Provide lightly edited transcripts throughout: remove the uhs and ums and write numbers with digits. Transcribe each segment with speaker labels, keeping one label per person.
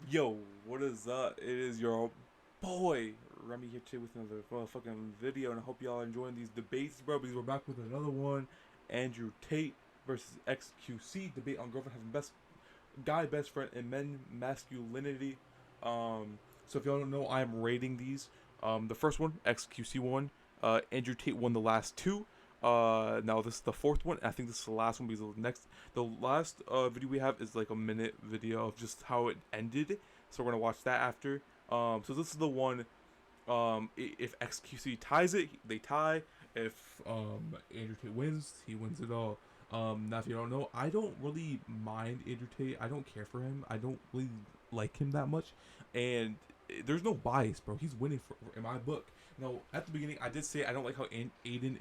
Speaker 1: Yo, what is up? It is your boy Remy here today with another fucking video, and I hope y'all are enjoying these debates, bro. Because we're back with another one. Andrew Tate versus xQc debate on girlfriend having best friend and men masculinity. So if y'all don't know, I am rating these. The first one, xQc one. Andrew Tate won the last two. Now this is the fourth one. I think this is the last one because the last video we have is like a minute video of just how it ended. So we're gonna watch that after. So this is the one. If xQc ties it, they tie. If Andrew Tate wins, he wins it all. Now if you don't know, I don't really mind Andrew Tate. I don't care for him. I don't really like him that much, and there's no bias, bro. He's winning in my book. Now, at the beginning, I did say I don't like how Aiden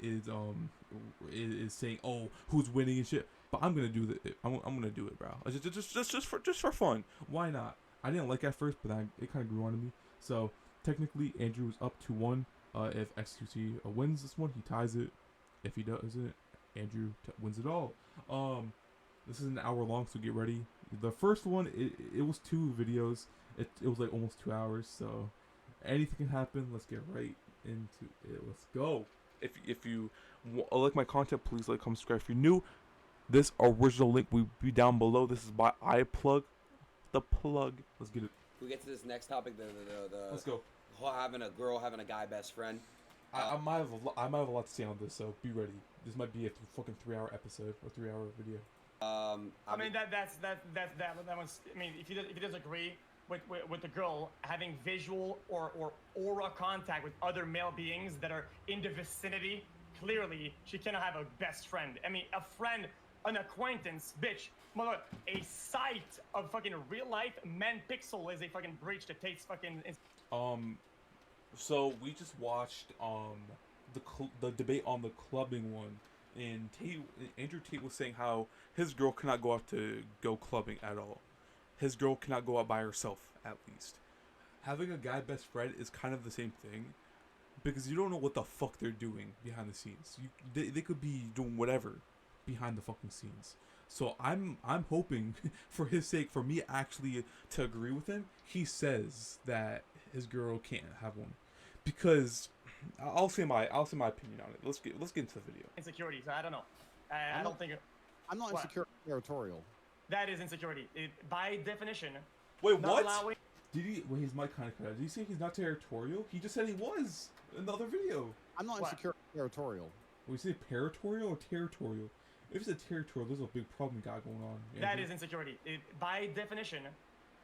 Speaker 1: is saying, "Oh, who's winning and shit." But I'm gonna do it. I'm gonna do it, bro. Just for fun. Why not? I didn't like it at first, but it kind of grew on me. So technically, Andrew is up to one. If xQc wins this one, he ties it. If he doesn't, Andrew wins it all. This is an hour long, so get ready. The first one, it was two videos. It was like almost 2 hours, so anything can happen. Let's get right into it. Let's go. If you like my content, please like, comment, subscribe. If you're new, this original link will be down below. This is by iPlug, the plug. Let's get it.
Speaker 2: We get to this next topic.
Speaker 1: Let's go.
Speaker 2: Having a girl having a guy best friend.
Speaker 1: I might have a lot to say on this, so be ready. This might be a fucking 3 hour episode or 3 hour video.
Speaker 3: I mean that one's. I mean, if you disagree with the girl having visual or aura contact with other male beings that are in the vicinity, clearly she cannot have a best friend. I mean, a friend, an acquaintance, bitch. Mother, a sight of fucking real life men pixel is a fucking breach that takes fucking.
Speaker 1: So we just watched the debate on the clubbing one, and Andrew Tate was saying how his girl cannot go out to go clubbing at all. His girl cannot go out by herself, at least. Having a guy best friend is kind of the same thing, because you don't know what the fuck they're doing behind the scenes. They could be doing whatever behind the fucking scenes. So I'm hoping for his sake, for me actually to agree with him, he says that his girl can't have one, because I'll say my opinion on it. Let's get into the video.
Speaker 3: Insecurity. So I don't know. I don't think.
Speaker 4: I'm not insecure. Territorial.
Speaker 3: That is insecurity. By definition.
Speaker 1: Wait, what? Did he? Wait, his mic kind of cut out. Did he say he's not territorial? He just said he was in the other video.
Speaker 4: I'm not insecure. Territorial.
Speaker 1: We say paratorial or territorial? If it's a territorial, there's a big problem got going on.
Speaker 3: That is insecurity. By definition,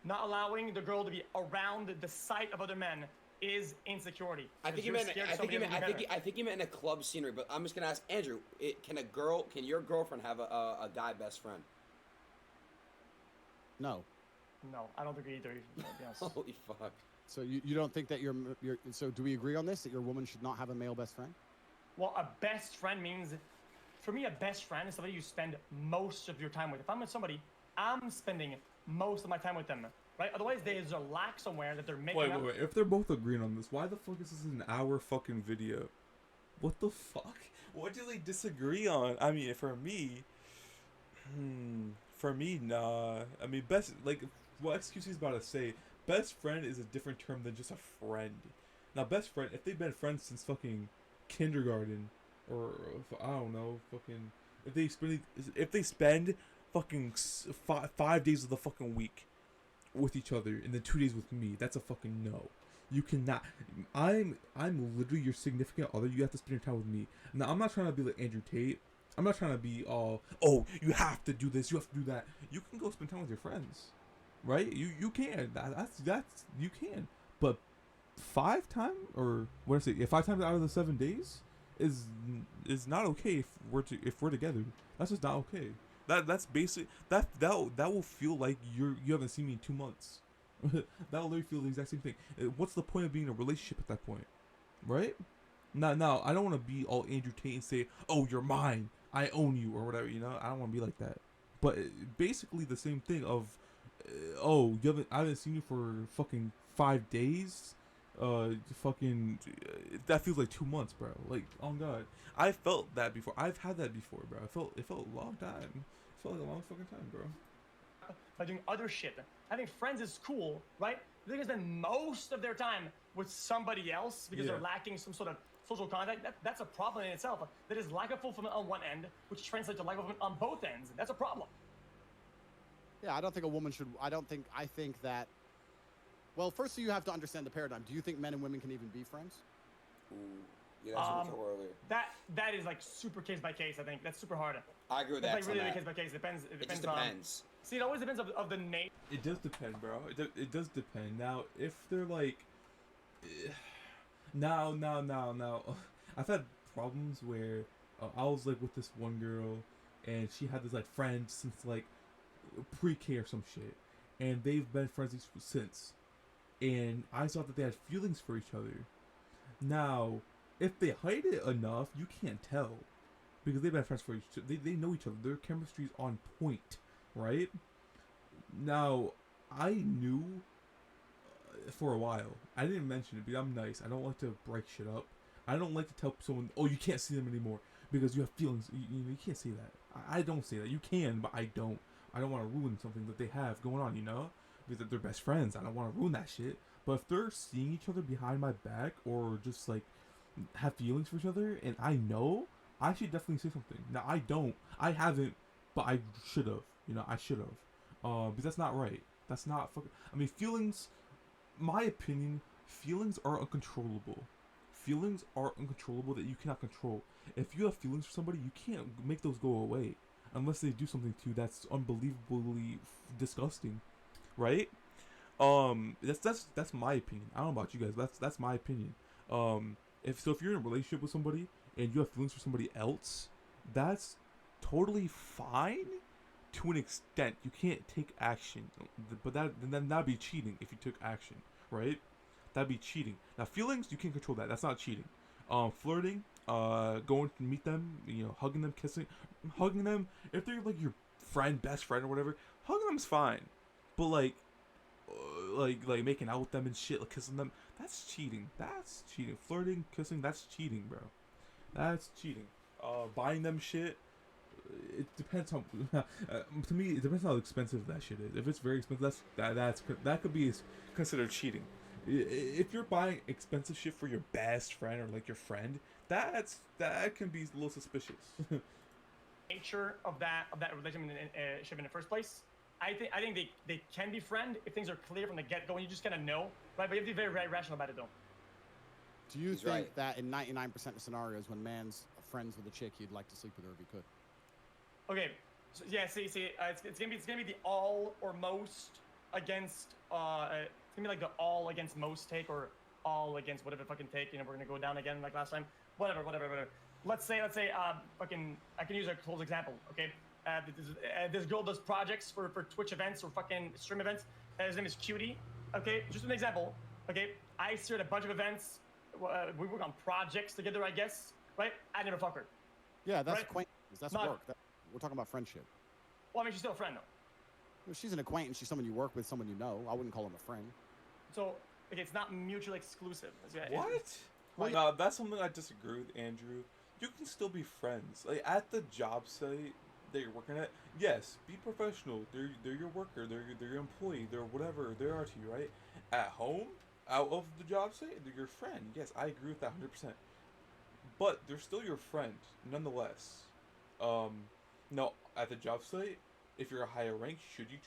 Speaker 3: not allowing the girl to be around the sight of other men is insecurity.
Speaker 2: I think you meant. I think you meant in a club scenery. But I'm just gonna ask Andrew: Can your girlfriend have a guy best friend?
Speaker 4: No.
Speaker 3: No, I don't agree either.
Speaker 2: Holy fuck.
Speaker 4: So you don't think that so do we agree on this, that your woman should not have a male best friend?
Speaker 3: Well, a best friend means, for me, a best friend is somebody you spend most of your time with. If I'm with somebody, I'm spending most of my time with them, right? Otherwise, there's a lack somewhere that they're making.
Speaker 1: Wait. If they're both agreeing on this, why the fuck is this an hour fucking video? What the fuck? What do they disagree on? I mean, for me, nah. I mean, what xQc is about to say, best friend is a different term than just a friend. Now, best friend, if they've been friends since fucking kindergarten, or I don't know, fucking, if they spend fucking 5 days of the fucking week with each other and then 2 days with me, that's a fucking no. You cannot. I'm literally your significant other. You have to spend your time with me. Now, I'm not trying to be like Andrew Tate. I'm not trying to be all, oh, you have to do this, you have to do that. You can go spend time with your friends, right? You can. That's you can. But 5 times, or what I say, 5 times out of the 7 days is not okay if we're together. That's just not okay. That's basic. That will feel like you haven't seen me in 2 months. That'll literally feel the exact same thing. What's the point of being in a relationship at that point, right? Now, I don't want to be all Andrew Tate and say, oh, you're mine, I own you, or whatever, you know? I don't want to be like that. But basically the same thing of, oh, I haven't seen you for fucking 5 days? That feels like 2 months, bro. Like, oh God. I felt that before. I've had that before, bro. It felt a long time. It felt like a long fucking time, bro.
Speaker 3: by doing other shit. Having friends is cool, right? They're gonna spend most of their time with somebody else because they're lacking some sort of social contact. That's a problem in itself. That is lack of fulfillment on one end, which translates to lack of fulfillment on both ends. That's a problem.
Speaker 4: Yeah, I don't think a woman should. I think that. Well, first you have to understand the paradigm. Do you think men and women can even be friends?
Speaker 2: Ooh, yeah, that's what we talked earlier.
Speaker 3: That is like super case by case. I think that's super hard.
Speaker 2: I agree with that.
Speaker 3: It's like really case by case. It depends. It
Speaker 2: just
Speaker 3: on.
Speaker 2: depends.
Speaker 3: See, it always depends of the nature.
Speaker 1: It does depend, bro. It does depend. Now, if they're like, now, I've had problems where I was like with this one girl, and she had this like friend since like pre-K or some shit, and they've been friends since, and I saw that they had feelings for each other. Now, if they hide it enough, you can't tell, because they've been friends for each other. They know each other. Their chemistry's on point, right? Now, I knew for a while. I didn't mention it, but I'm nice. I don't like to break shit up. I don't like to tell someone, oh, you can't see them anymore because you have feelings. You can't say that. I don't say that. You can, but I don't. I don't want to ruin something that they have going on, you know? Because they're best friends. I don't want to ruin that shit. But if they're seeing each other behind my back or just, like, have feelings for each other, and I know, I should definitely say something. Now, I don't. I haven't, but I should have. You know, I should have. Because that's not right. That's not fucking... I mean, feelings... My opinion, feelings are uncontrollable. Feelings are uncontrollable that you cannot control. If you have feelings for somebody, you can't make those go away. Unless they do something to you that's unbelievably disgusting. Right? That's my opinion. I don't know about you guys, but that's my opinion. If you're in a relationship with somebody and you have feelings for somebody else, that's totally fine to an extent. You can't take action, but then that'd be cheating if you took action, right? That'd be cheating. Now feelings, you can't control that. That's not cheating. Flirting, going to meet them, you know, hugging them, hugging them. If they're like your friend, best friend, or whatever, hugging them's fine. But like making out with them and shit, like kissing them, that's cheating. That's cheating. Flirting, kissing, that's cheating, bro. That's cheating. Buying them shit. It depends how. To me, it depends how expensive that shit is. If it's very expensive, that could be considered cheating. If you're buying expensive shit for your best friend or like your friend, that can be a little suspicious.
Speaker 3: Nature of that relationship in the first place. I think they can be friend if things are clear from the get-go and you just kind of know, right? But you have to be very, very rational about it, though.
Speaker 4: Do you think that in 99% of scenarios, when man's friends with a chick, he'd like to sleep with her if he could?
Speaker 3: Okay, so, yeah. See, it's gonna be the all or most against. It's gonna be like the all against most take or all against whatever fucking take. You know, we're gonna go down again like last time. Whatever. Let's say, fucking. I can use a close example. Okay. This girl does projects for Twitch events or fucking stream events. His name is Cutie. Okay, just an example. Okay, I steered a bunch of events. We work on projects together, I guess. Right? I never fuck her.
Speaker 4: Yeah, that's
Speaker 3: right?
Speaker 4: acquaintance. That's work. We're talking about friendship.
Speaker 3: Well, I mean, she's still a friend, though.
Speaker 4: Well, she's an acquaintance. She's someone you work with, someone you know. I wouldn't call him a friend.
Speaker 3: So, okay, it's not mutually exclusive.
Speaker 1: What? No, that's something I disagree with, Andrew. You can still be friends. Like, at the job site that you're working at, yes, be professional. They're your worker. They're your employee. They're whatever they are to you, right? At home, out of the job site, they're your friend. Yes, I agree with that 100%. But they're still your friend, nonetheless. No, at the job site, if you're a higher rank, should you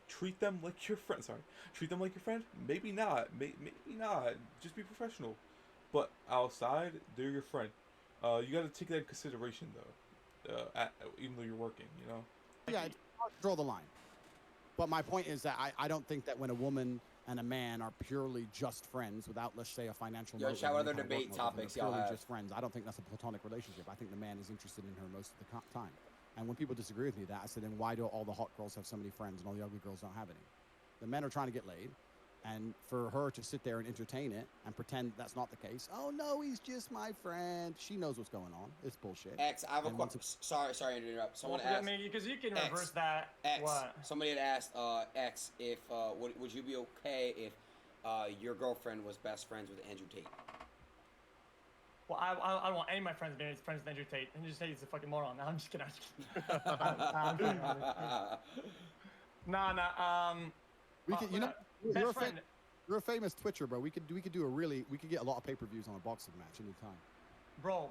Speaker 1: treat them like your friend? Sorry, treat them like your friend? Maybe not. Maybe not. Just be professional. But outside, they're your friend. You got to take that in consideration, though. Even though you're working, you know.
Speaker 4: Yeah, it's hard to draw the line. But my point is that I don't think that when a woman and a man are purely just friends without, let's say, a financial motive.
Speaker 2: Shout out other debate topics, y'all have.
Speaker 4: Just friends. I don't think that's a platonic relationship. I think the man is interested in her most of the time. And when people disagree with me that, I said, then why do all the hot girls have so many friends and all the ugly girls don't have any? The men are trying to get laid. And for her to sit there and entertain it and pretend that's not the case. Oh, no, he's just my friend. She knows what's going on. It's bullshit.
Speaker 2: X, I have a question. Sorry to interrupt. Someone asked.
Speaker 3: I mean, because you can reverse that.
Speaker 2: X.
Speaker 3: What?
Speaker 2: Somebody had asked, X, if would you be okay if your girlfriend was best friends with Andrew Tate?
Speaker 3: Well, I don't want any of my friends being friends with Andrew Tate. Andrew Tate is a fucking moron. No, I'm just kidding. Nah.
Speaker 4: We could, you know,
Speaker 3: Best friend.
Speaker 4: you're a famous Twitcher, bro. We could do we could get a lot of pay-per-views on a boxing match anytime.
Speaker 3: Bro.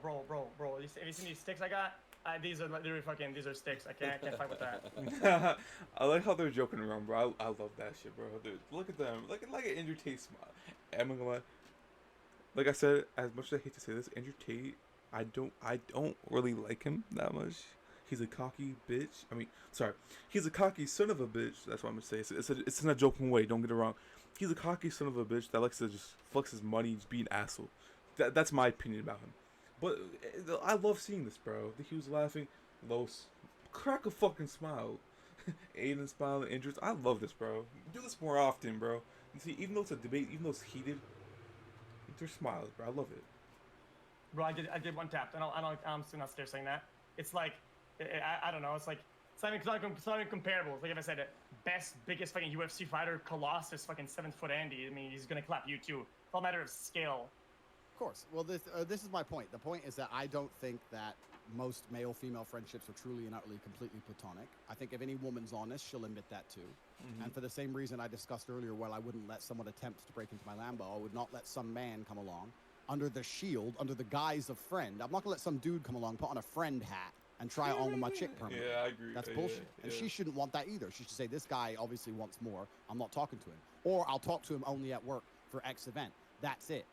Speaker 3: Have you seen these sticks I got? These are literally fucking. These are sticks. I can't fight with that.
Speaker 1: I like how they're joking around, bro. I love that shit, bro. Dude, look at them. Look at Andrew Tate smile. I'm gonna lie. Like I said, as much as I hate to say this, Andrew Tate, I don't really like him that much. He's a cocky bitch. I mean, sorry, he's a cocky son of a bitch. That's what I'm gonna say. It's in a joking way. Don't get it wrong. He's a cocky son of a bitch that likes to just flex his money, just be an asshole. That's my opinion about him. But I love seeing this, bro. He was laughing. Los, crack a fucking smile. Aiden smiling, interest. I love this, bro. Do this more often, bro. You see, even though it's a debate, even though it's heated, they're smiles, bro. I love it.
Speaker 3: Bro, I did one tap, and I'm still not saying that. It's like, I don't know. It's like it's not even comparable. It's like if I said biggest fucking UFC fighter, Colossus, fucking 7-foot Andy. I mean, he's gonna clap you too. It's all a matter of scale.
Speaker 4: Of course. Well, this is my point. The point is that I don't think that most male-female friendships are truly and utterly completely platonic. I think if any woman's honest, she'll admit that too. Mm-hmm. And for the same reason I discussed earlier, well, I wouldn't let someone attempt to break into my Lambo. I would not let some man come along under the shield, under the guise of friend. I'm not gonna let some dude come along, put on a friend hat, and try it on with my chick permanently.
Speaker 1: Yeah, I agree.
Speaker 4: That's bullshit. And she shouldn't want that either. She should say, this guy obviously wants more. I'm not talking to him. Or I'll talk to him only at work for X event. That's it.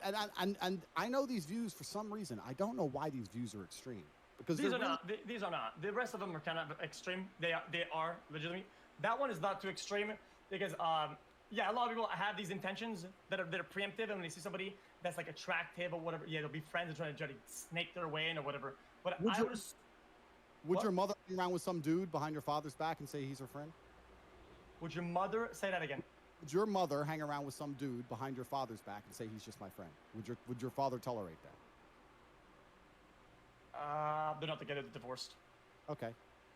Speaker 4: And I know these views for some reason. I don't know why these views are extreme. Because
Speaker 3: these are not. These are not. The rest of them are kind of extreme. They are legitimate. That one is not too extreme because yeah, a lot of people have these intentions that are preemptive, and when they see somebody that's like attractive or whatever, yeah, they'll be friends and try to snake their way in or whatever. But
Speaker 4: would your mother hang around with some dude behind your father's back and say he's her friend?
Speaker 3: Would your mother say that again?
Speaker 4: Would your mother hang around with some dude behind your father's back and say he's just my friend? Would your father tolerate that?
Speaker 3: They're not together, they're divorced.
Speaker 4: Okay.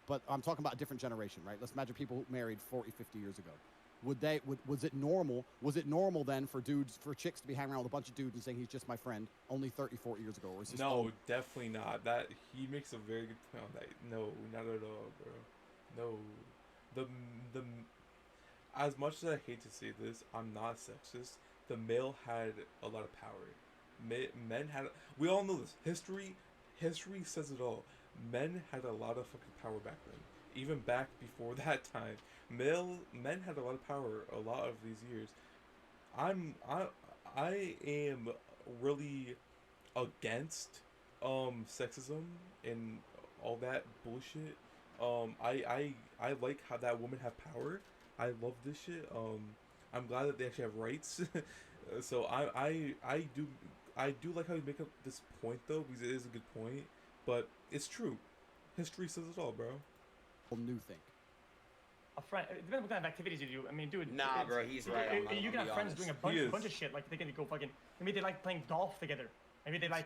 Speaker 4: But I'm talking about a different generation, right? Let's imagine people who married 40, 50 years ago. Was it normal then for chicks to be hanging around with a bunch of dudes and saying he's just my friend only 30, 40 years ago? Or is this
Speaker 1: definitely not. That he makes a very good point on that. No, not at all, bro. No. The as much as I hate to say this, I'm not sexist. The male had a lot of power. Men had. We all know this. History says it all. Men had a lot of fucking power back then. Even back before that time, men had a lot of power a lot of these years. I am really against sexism and all that bullshit. I like how that women have power. I love this shit. I'm glad that they actually have rights. So I do like how you make up this point though, because it is a good point. But it's true. History says it all, bro.
Speaker 4: New thing.
Speaker 3: A friend. It depends what kind of activities you do. I mean, dude.
Speaker 2: Nah, bro, he's right.
Speaker 3: You can have friends doing a bunch of shit. Like they can go fucking. Maybe they like playing golf together. Maybe they like.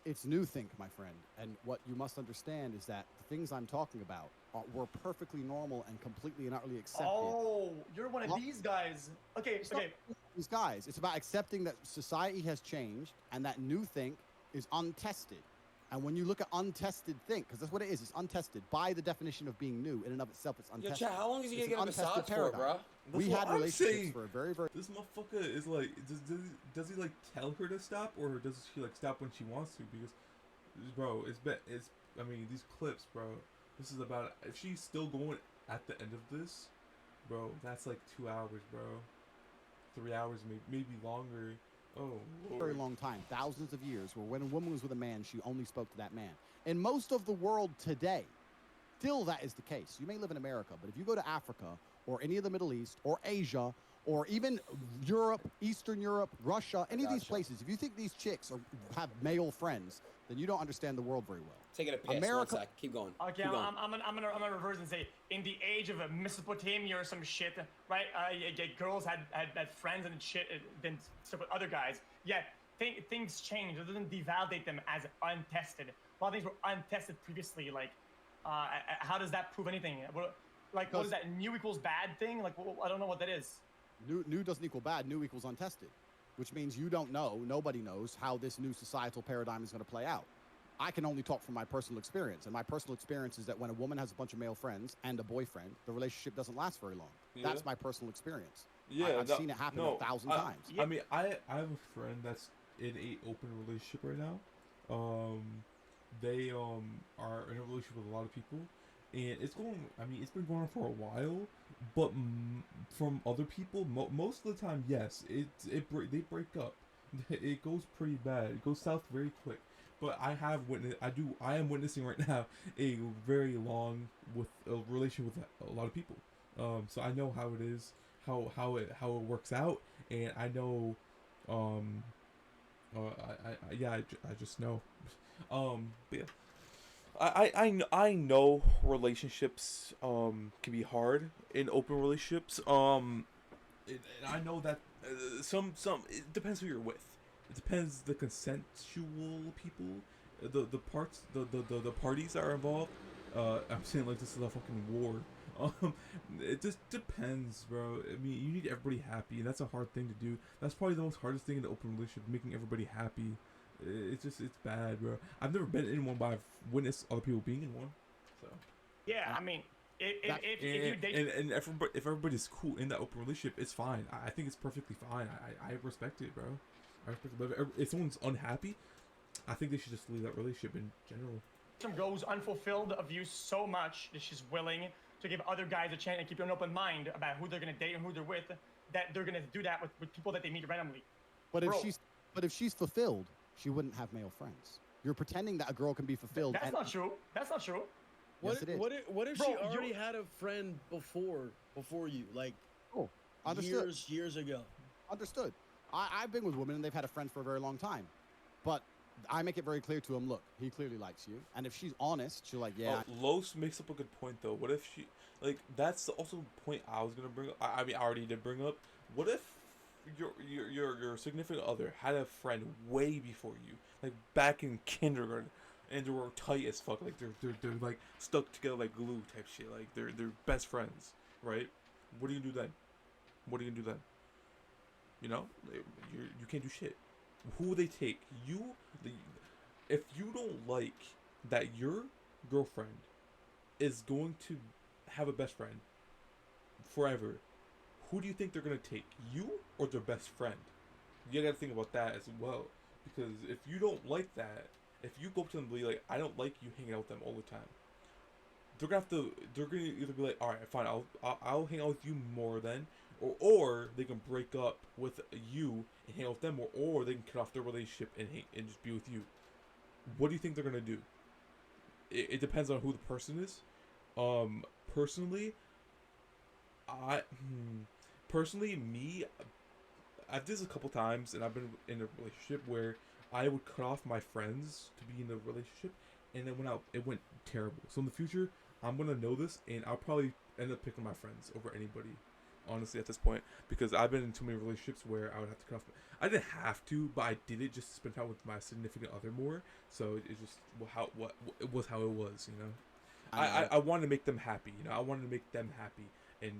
Speaker 4: It's new think, my friend. And what you must understand is that the things I'm talking about were perfectly normal and completely and utterly accepted.
Speaker 3: Oh, you're one of these guys. Okay.
Speaker 4: These guys. It's about accepting that society has changed and that new think is untested. And when you look at untested think, because that's what it is, it's untested. By the definition of being new, in and of itself, it's untested.
Speaker 2: Yo, Chad, how long is he going to get a massage for, bro?
Speaker 4: We had relationships for a very, very...
Speaker 1: This motherfucker is like, does he like tell her to stop, or does she like stop when she wants to? Because, bro, I mean, these clips, bro, this is about, if she's still going at the end of this, bro, that's like 2 hours, bro. 3 hours, maybe longer. Oh, Lord.
Speaker 4: Very long time, thousands of years, where when a woman was with a man, she only spoke to that man. In most of the world today, still that is the case. You may live in America, but if you go to Africa or any of the Middle East or Asia or even Europe, Eastern Europe, Russia, any of these places, if you think these chicks have male friends, then you don't understand the world very well.
Speaker 2: Taking a piss. America, 1 sec. Keep going.
Speaker 3: Okay,
Speaker 2: Keep going.
Speaker 3: I'm gonna reverse and say, in the age of Mesopotamia or some shit, right? Girls had friends and shit, then stuff with other guys. Yeah, things change. It doesn't devalidate them as untested. A lot of things were untested previously. Like, how does that prove anything? What is that? New equals bad thing? Like, I don't know what that is.
Speaker 4: New doesn't equal bad. New equals untested, which means you don't know. Nobody knows how this new societal paradigm is going to play out. I can only talk from my personal experience, and my personal experience is that when a woman has a bunch of male friends and a boyfriend, the relationship doesn't last very long.
Speaker 1: Yeah.
Speaker 4: That's my personal experience.
Speaker 1: Yeah,
Speaker 4: I've seen it happen 1,000 times.
Speaker 1: I mean, I have a friend that's in a open relationship right now. They are in a relationship with a lot of people, and it's going. I mean, it's been going on for a while, but from other people, most of the time, yes, they break up. It goes pretty bad. It goes south very quick. But I am witnessing right now a very long with a relation with a lot of people. So I know how it is, how it works out, and I know, I just know, but yeah. I know relationships can be hard in open relationships. And I know that some it depends who you're with. It depends the consensual people, the parties that are involved. I'm saying like this is a fucking war. It just depends, bro. I mean, you need everybody happy, and that's a hard thing to do. That's probably the most hardest thing in the open relationship, making everybody happy. It's bad, bro. I've never been in one, but I've witnessed other people being in one. So
Speaker 3: yeah, I mean, if you date
Speaker 1: and if everybody's cool in that open relationship, it's fine. I think it's perfectly fine. I respect it, bro. I respect it. But if someone's unhappy, I think they should just leave that relationship in general.
Speaker 3: Goes unfulfilled of you so much that she's willing to give other guys a chance and keep an open mind about who they're gonna date and who they're with, that they're gonna do that with people that they meet randomly.
Speaker 4: But if she's fulfilled, she wouldn't have male friends. You're pretending that a girl can be fulfilled.
Speaker 3: That's not true. That's not true.
Speaker 4: Yes, it is.
Speaker 5: What if she already had a friend before you, like years ago?
Speaker 4: Understood. I've been with women and they've had a friend for a very long time, but I make it very clear to him, look, he clearly likes you, and if she's honest, she's like, yeah.
Speaker 1: Los makes up a good point though. What if she, like, that's also the point I was gonna bring up. I mean, I already did bring up. What if your significant other had a friend way before you, like back in kindergarten, and they were tight as fuck, like they're like stuck together like glue type shit, like they're best friends, right? What are you gonna do then? What are you gonna do then? You know, you can't do shit. Who will they take? If you don't like that your girlfriend is going to have a best friend forever, who do you think they're gonna take? You or their best friend? You gotta think about that as well. Because if you don't like that, if you go up to them and be like, I don't like you hanging out with them all the time, they're gonna either be like, all right, fine, I'll hang out with you more then, or they can break up with you and hang out with them more, or they can cut off their relationship and just be with you. What do you think they're gonna do? It depends on who the person is. Personally, I've did this a couple times, and I've been in a relationship where I would cut off my friends to be in a relationship, and then it went terrible. So in the future, I'm gonna know this, and I'll probably end up picking my friends over anybody, honestly, at this point, because I've been in too many relationships where I would have to cut off. I didn't have to, but I did it just to spend time with my significant other more. So it just it was how it was, you know. I wanted to make them happy, you know. I wanted to make them happy, and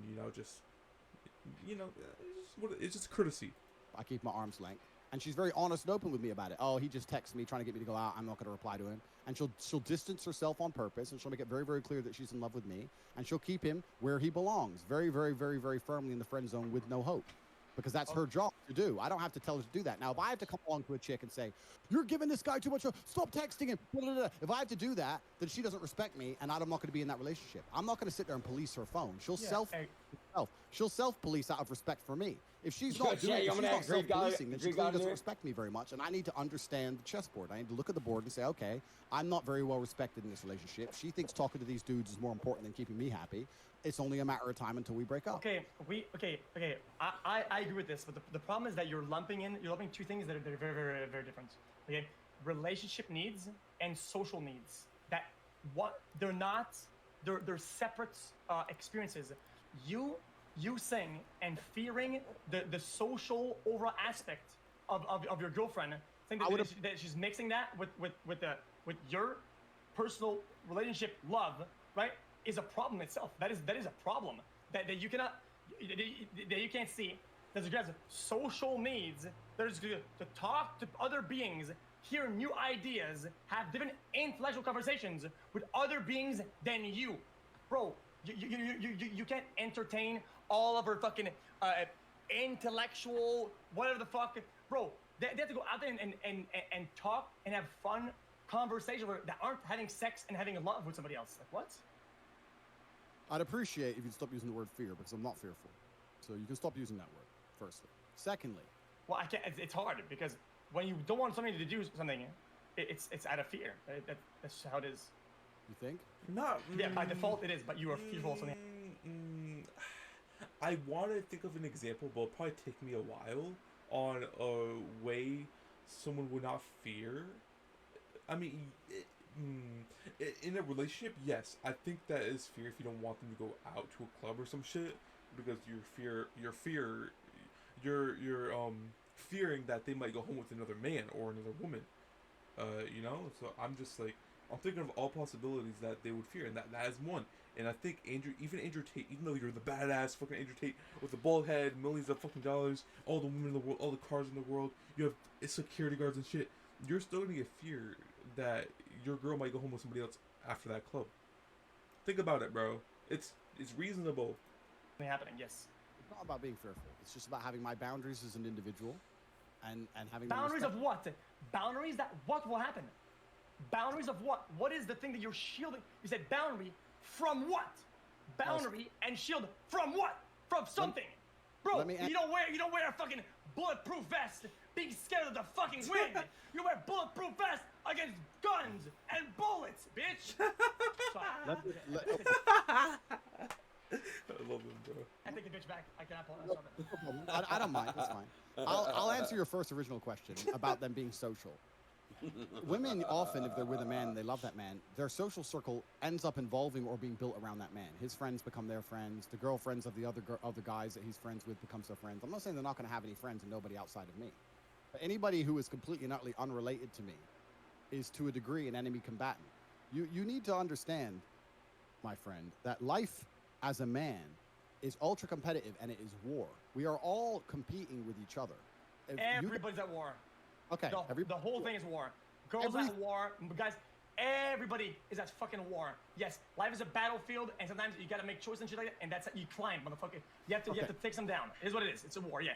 Speaker 1: it's just courtesy.
Speaker 4: I keep my arm's length. And she's very honest and open with me about it. Oh, he just texts me trying to get me to go out. I'm not going to reply to him. And she'll distance herself on purpose, and she'll make it very, very clear that she's in love with me. And she'll keep him where he belongs, very, very, very, very firmly in the friend zone with no hope. Because that's her job to do. I don't have to tell her to do that. Now, if I have to come along to a chick and say, you're giving this guy too much, stop texting him. If I have to do that, then she doesn't respect me, and I'm not going to be in that relationship. I'm not going to sit there and police her phone. She'll self-police out of respect for me. If she's not doing it, if she's not self-policing, then she clearly doesn't respect me very much. And I need to understand the chessboard. I need to look at the board and say, okay, I'm not very well respected in this relationship. She thinks talking to these dudes is more important than keeping me happy. It's only a matter of time until we break up.
Speaker 3: Okay. I agree with this, but the problem is that you're lumping two things that are very, very, very, very different. Okay, relationship needs and social needs. They're separate experiences. You saying and fearing the social overall aspect of your girlfriend, saying that she's mixing that with your personal relationship love, right, is a problem itself. That is a problem that you can't see. There's social needs. There's to talk to other beings hear new ideas, have different intellectual conversations with other beings than you. Bro, you can't entertain all of her fucking intellectual, whatever the fuck. Bro, they have to go out there and talk and have fun conversations that aren't having sex and having love with somebody else. Like, what?
Speaker 4: I'd appreciate if you'd stop using the word fear, because I'm not fearful. So you can stop using that word, firstly. Secondly.
Speaker 3: Well, I can't. It's hard because when you don't want somebody to do something, it's out of fear. That's how it is.
Speaker 4: You think?
Speaker 1: Not.
Speaker 3: Yeah, by default it is, but you are fearful of something.
Speaker 1: I want to think of an example, but it'll probably take me a while on a way someone would not fear. I mean, in a relationship, yes, I think that is fear if you don't want them to go out to a club or some shit, because you're fearing that they might go home with another man or another woman. You know, so I'm just like, I'm thinking of all possibilities that they would fear, and that is one. And I think Andrew Tate, even though you're the badass fucking Andrew Tate with the bald head, millions of fucking dollars, all the women in the world, all the cars in the world, you have security guards and shit, you're still gonna get fear that your girl might go home with somebody else after that club. Think about it, bro. It's reasonable.
Speaker 3: Happening, yes.
Speaker 4: It's not about being fearful. It's just about having my boundaries as an individual, and having
Speaker 3: boundaries of what? Boundaries that what will happen? Boundaries of what? What is the thing that you're shielding? You said boundary from what? Boundary and shield from what? From something. Bro, you don't wear a fucking bulletproof vest being scared of the fucking wind. You wear bulletproof vest against guns and bullets, bitch.
Speaker 1: I love him, bro.
Speaker 3: I take the bitch back. I cannot pull it.
Speaker 4: I don't mind. That's fine. I'll answer your first original question about them being social. Women often, if they're with a man and they love that man, their social circle ends up involving or being built around that man. His friends become their friends. The girlfriends of the other guys that he's friends with becomes their friends. I'm not saying they're not going to have any friends and nobody outside of me. But anybody who is completely and utterly unrelated to me is, to a degree, an enemy combatant. You need to understand, my friend, that life as a man is ultra competitive, and it is war. We are all competing with each other.
Speaker 3: Everybody's at war.
Speaker 4: Okay.
Speaker 3: The whole thing is war. Girls at war. Guys, everybody is at fucking war. Yes, life is a battlefield, and sometimes you gotta make choices and shit like that, and that's you climb, motherfucker. You have to take some down. It is what it is. It's a war, yeah.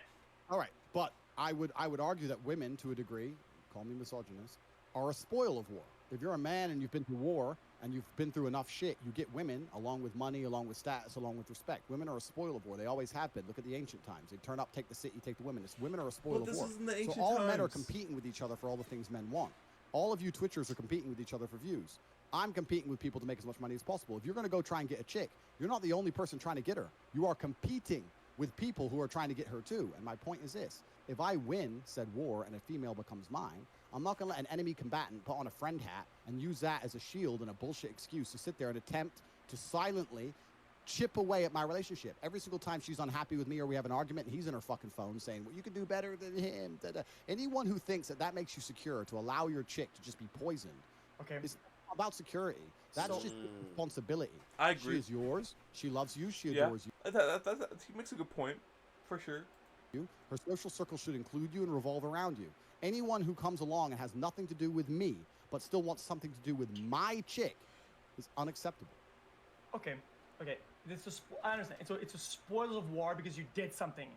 Speaker 4: All right, but I would argue that women, to a degree, call me misogynist, are a spoil of war. If you're a man and you've been to war and you've been through enough shit, you get women along with money, along with status, along with respect. Women are a spoil of war. They always have been. Look at the ancient times. They turn up, take the city, take the women. Women are a spoil of war. So all men are competing with each other for all the things men want. All of you Twitchers are competing with each other for views. I'm competing with people to make as much money as possible. If you're going to go try and get a chick, you're not the only person trying to get her. You are competing with people who are trying to get her too. And my point is this. If I win said war and a female becomes mine, I'm not going to let an enemy combatant put on a friend hat and use that as a shield and a bullshit excuse to sit there and attempt to silently chip away at my relationship. Every single time she's unhappy with me or we have an argument and he's in her fucking phone saying, well, you can do better than him. Da, da. Anyone who thinks that makes you secure to allow your chick to just be poisoned, it's not about security. That's just responsibility.
Speaker 1: I agree.
Speaker 4: She is yours. She loves you. She adores you.
Speaker 1: He makes a good point, for sure.
Speaker 4: Her social circle should include you and revolve around you. Anyone who comes along and has nothing to do with me, but still wants something to do with my chick, is unacceptable.
Speaker 3: Okay. I understand. It's a spoils of war because you did something,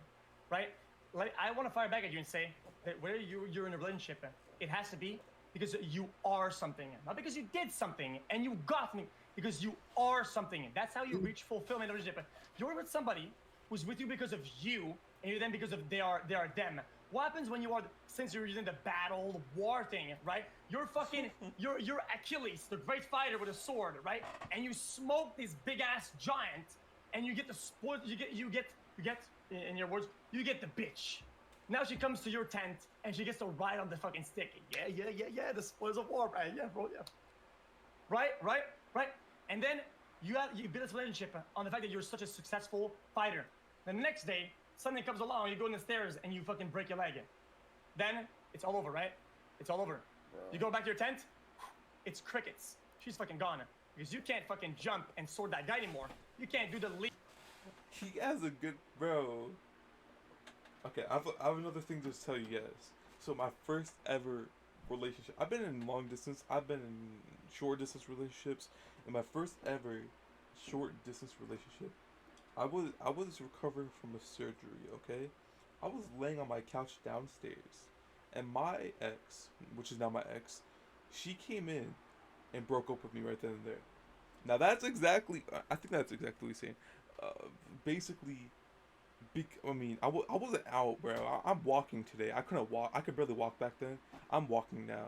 Speaker 3: right? Like, I want to fire back at you and say that whether you're in a relationship, it has to be because you are something, not because you did something and you got something, because you are something. That's how you reach fulfillment in a relationship. You're with somebody who's with you because of you, and you're them because of they are them. What happens when since you're using the battle, the war thing, right? You're you're Achilles, the great fighter with a sword, right? And you smoke this big ass giant, and you get the spoil. You get in your words, you get the bitch. Now she comes to your tent and she gets to ride on the fucking stick. Yeah. The spoils of war, right? Yeah, bro. Yeah. Right. And then you build this relationship on the fact that you're such a successful fighter. The next day, something comes along, you go in the stairs and you fucking break your leg. Then it's all over, right? It's all over. Bro. You go back to your tent, it's crickets. She's fucking gone. Because you can't fucking jump and sword that guy anymore. You can't do the leap.
Speaker 1: He has a good bro. Okay, I have another thing to tell you guys. So my first ever relationship. I've been in long distance. I've been in short distance relationships. In my first ever short distance relationship, I was recovering from a surgery. Okay, I was laying on my couch downstairs, and my ex, which is now my ex, she came in and broke up with me right then and there. Now that's exactly. I think that's exactly what he's saying. Basically, I mean, I wasn't out, bro. I'm walking today. I couldn't walk. I could barely walk back then. I'm walking now.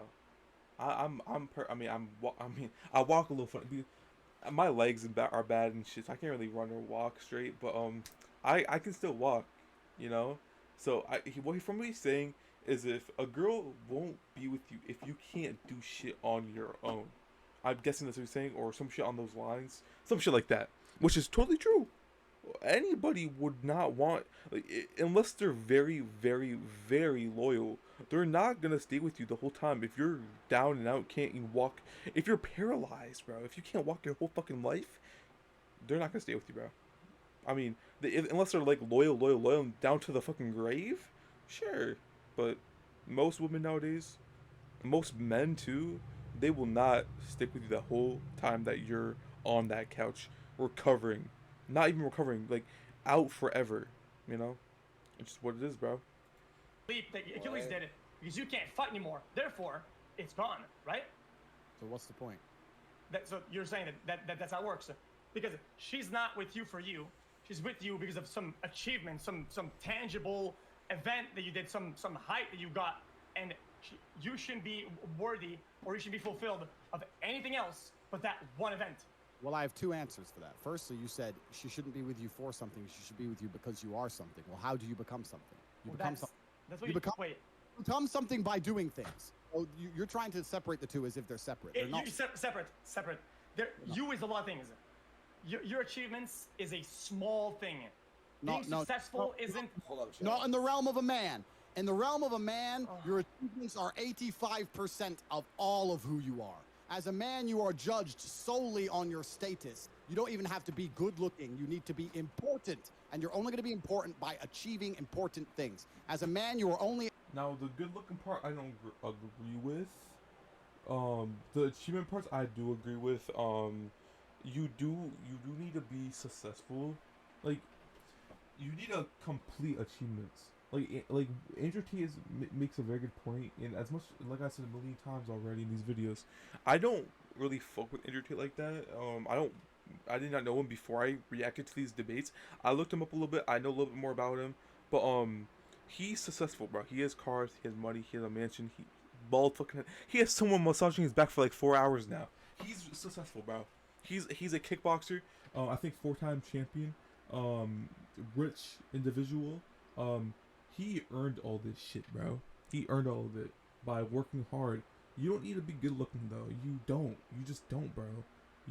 Speaker 1: I walk a little funny. My legs are bad and shit. So I can't really run or walk straight, but I can still walk, you know. So what he's saying is if a girl won't be with you if you can't do shit on your own. I'm guessing that's what he's saying, or some shit on those lines, some shit like that, which is totally true. Anybody would not want, unless they're very, very, very loyal, they're not gonna stay with you the whole time. If you're down and out, can't even walk, if you're paralyzed, bro, if you can't walk your whole fucking life, they're not gonna stay with you, bro. I mean, unless they're like loyal down to the fucking grave, sure. But most women nowadays, most men too, they will not stick with you the whole time that you're on that couch recovering. Not even recovering, like out forever, you know? It's just what it is, bro.
Speaker 3: Leap that Achilles did it because you can't fight anymore. Therefore, it's gone, right?
Speaker 4: So what's the point?
Speaker 3: So you're saying that's how it works. Because she's not with you for you. She's with you because of some achievement, some tangible event that you did, some height that you got, and you shouldn't be worthy or you should be fulfilled of anything else but that one event.
Speaker 4: Well, I have two answers for that. Firstly, you said she shouldn't be with you for something. She should be with you because you are something. Well, how do you become something? You become something.
Speaker 3: That's what you
Speaker 4: become something by doing things. Oh, you're trying to separate the two as if they're separate. They're not
Speaker 3: separate. No. You is a lot of things. Your achievements is a small thing. Being successful isn't.
Speaker 2: Hold on,
Speaker 4: not in the realm of a man. In the realm of a man, your achievements are 85% of all of who you are. As a man, you are judged solely on your status. You don't even have to be good looking. You need to be important. And you're only going to be important by achieving important things. As a man, you are only...
Speaker 1: Now, the good looking part, I don't agree with. The achievement parts, I do agree with. You do need to be successful. Like, you need to complete achievements. Like Andrew Tate makes a very good point, and as much, like I said a million times already in these videos, I don't really fuck with Andrew Tate like that. I did not know him before I reacted to these debates. I looked him up a little bit. I know a little bit more about him, but he's successful, bro. He has cars, he has money, he has a mansion. He has someone massaging his back for like 4 hours now. He's successful, bro. He's a kickboxer. I think 4-time champion. Rich individual. He earned all this shit, bro. He earned all of it by working hard. You don't need to be good looking, though. You don't. You just don't, bro.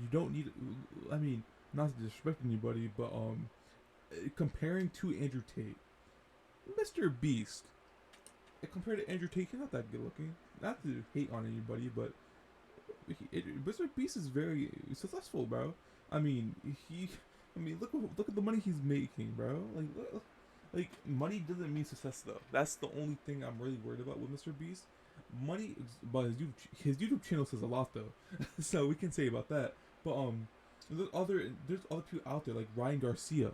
Speaker 1: You don't need. I mean, not to disrespect anybody, but comparing to Andrew Tate, Mr. Beast, compared to Andrew Tate, he's not that good looking. Not to hate on anybody, but Mr. Beast is very successful, bro. I mean, look at the money he's making, bro. Like, money doesn't mean success, though. That's the only thing I'm really worried about with Mr. Beast. Money, but his YouTube channel says a lot, though. So we can say about that. But there's other people out there like Ryan Garcia.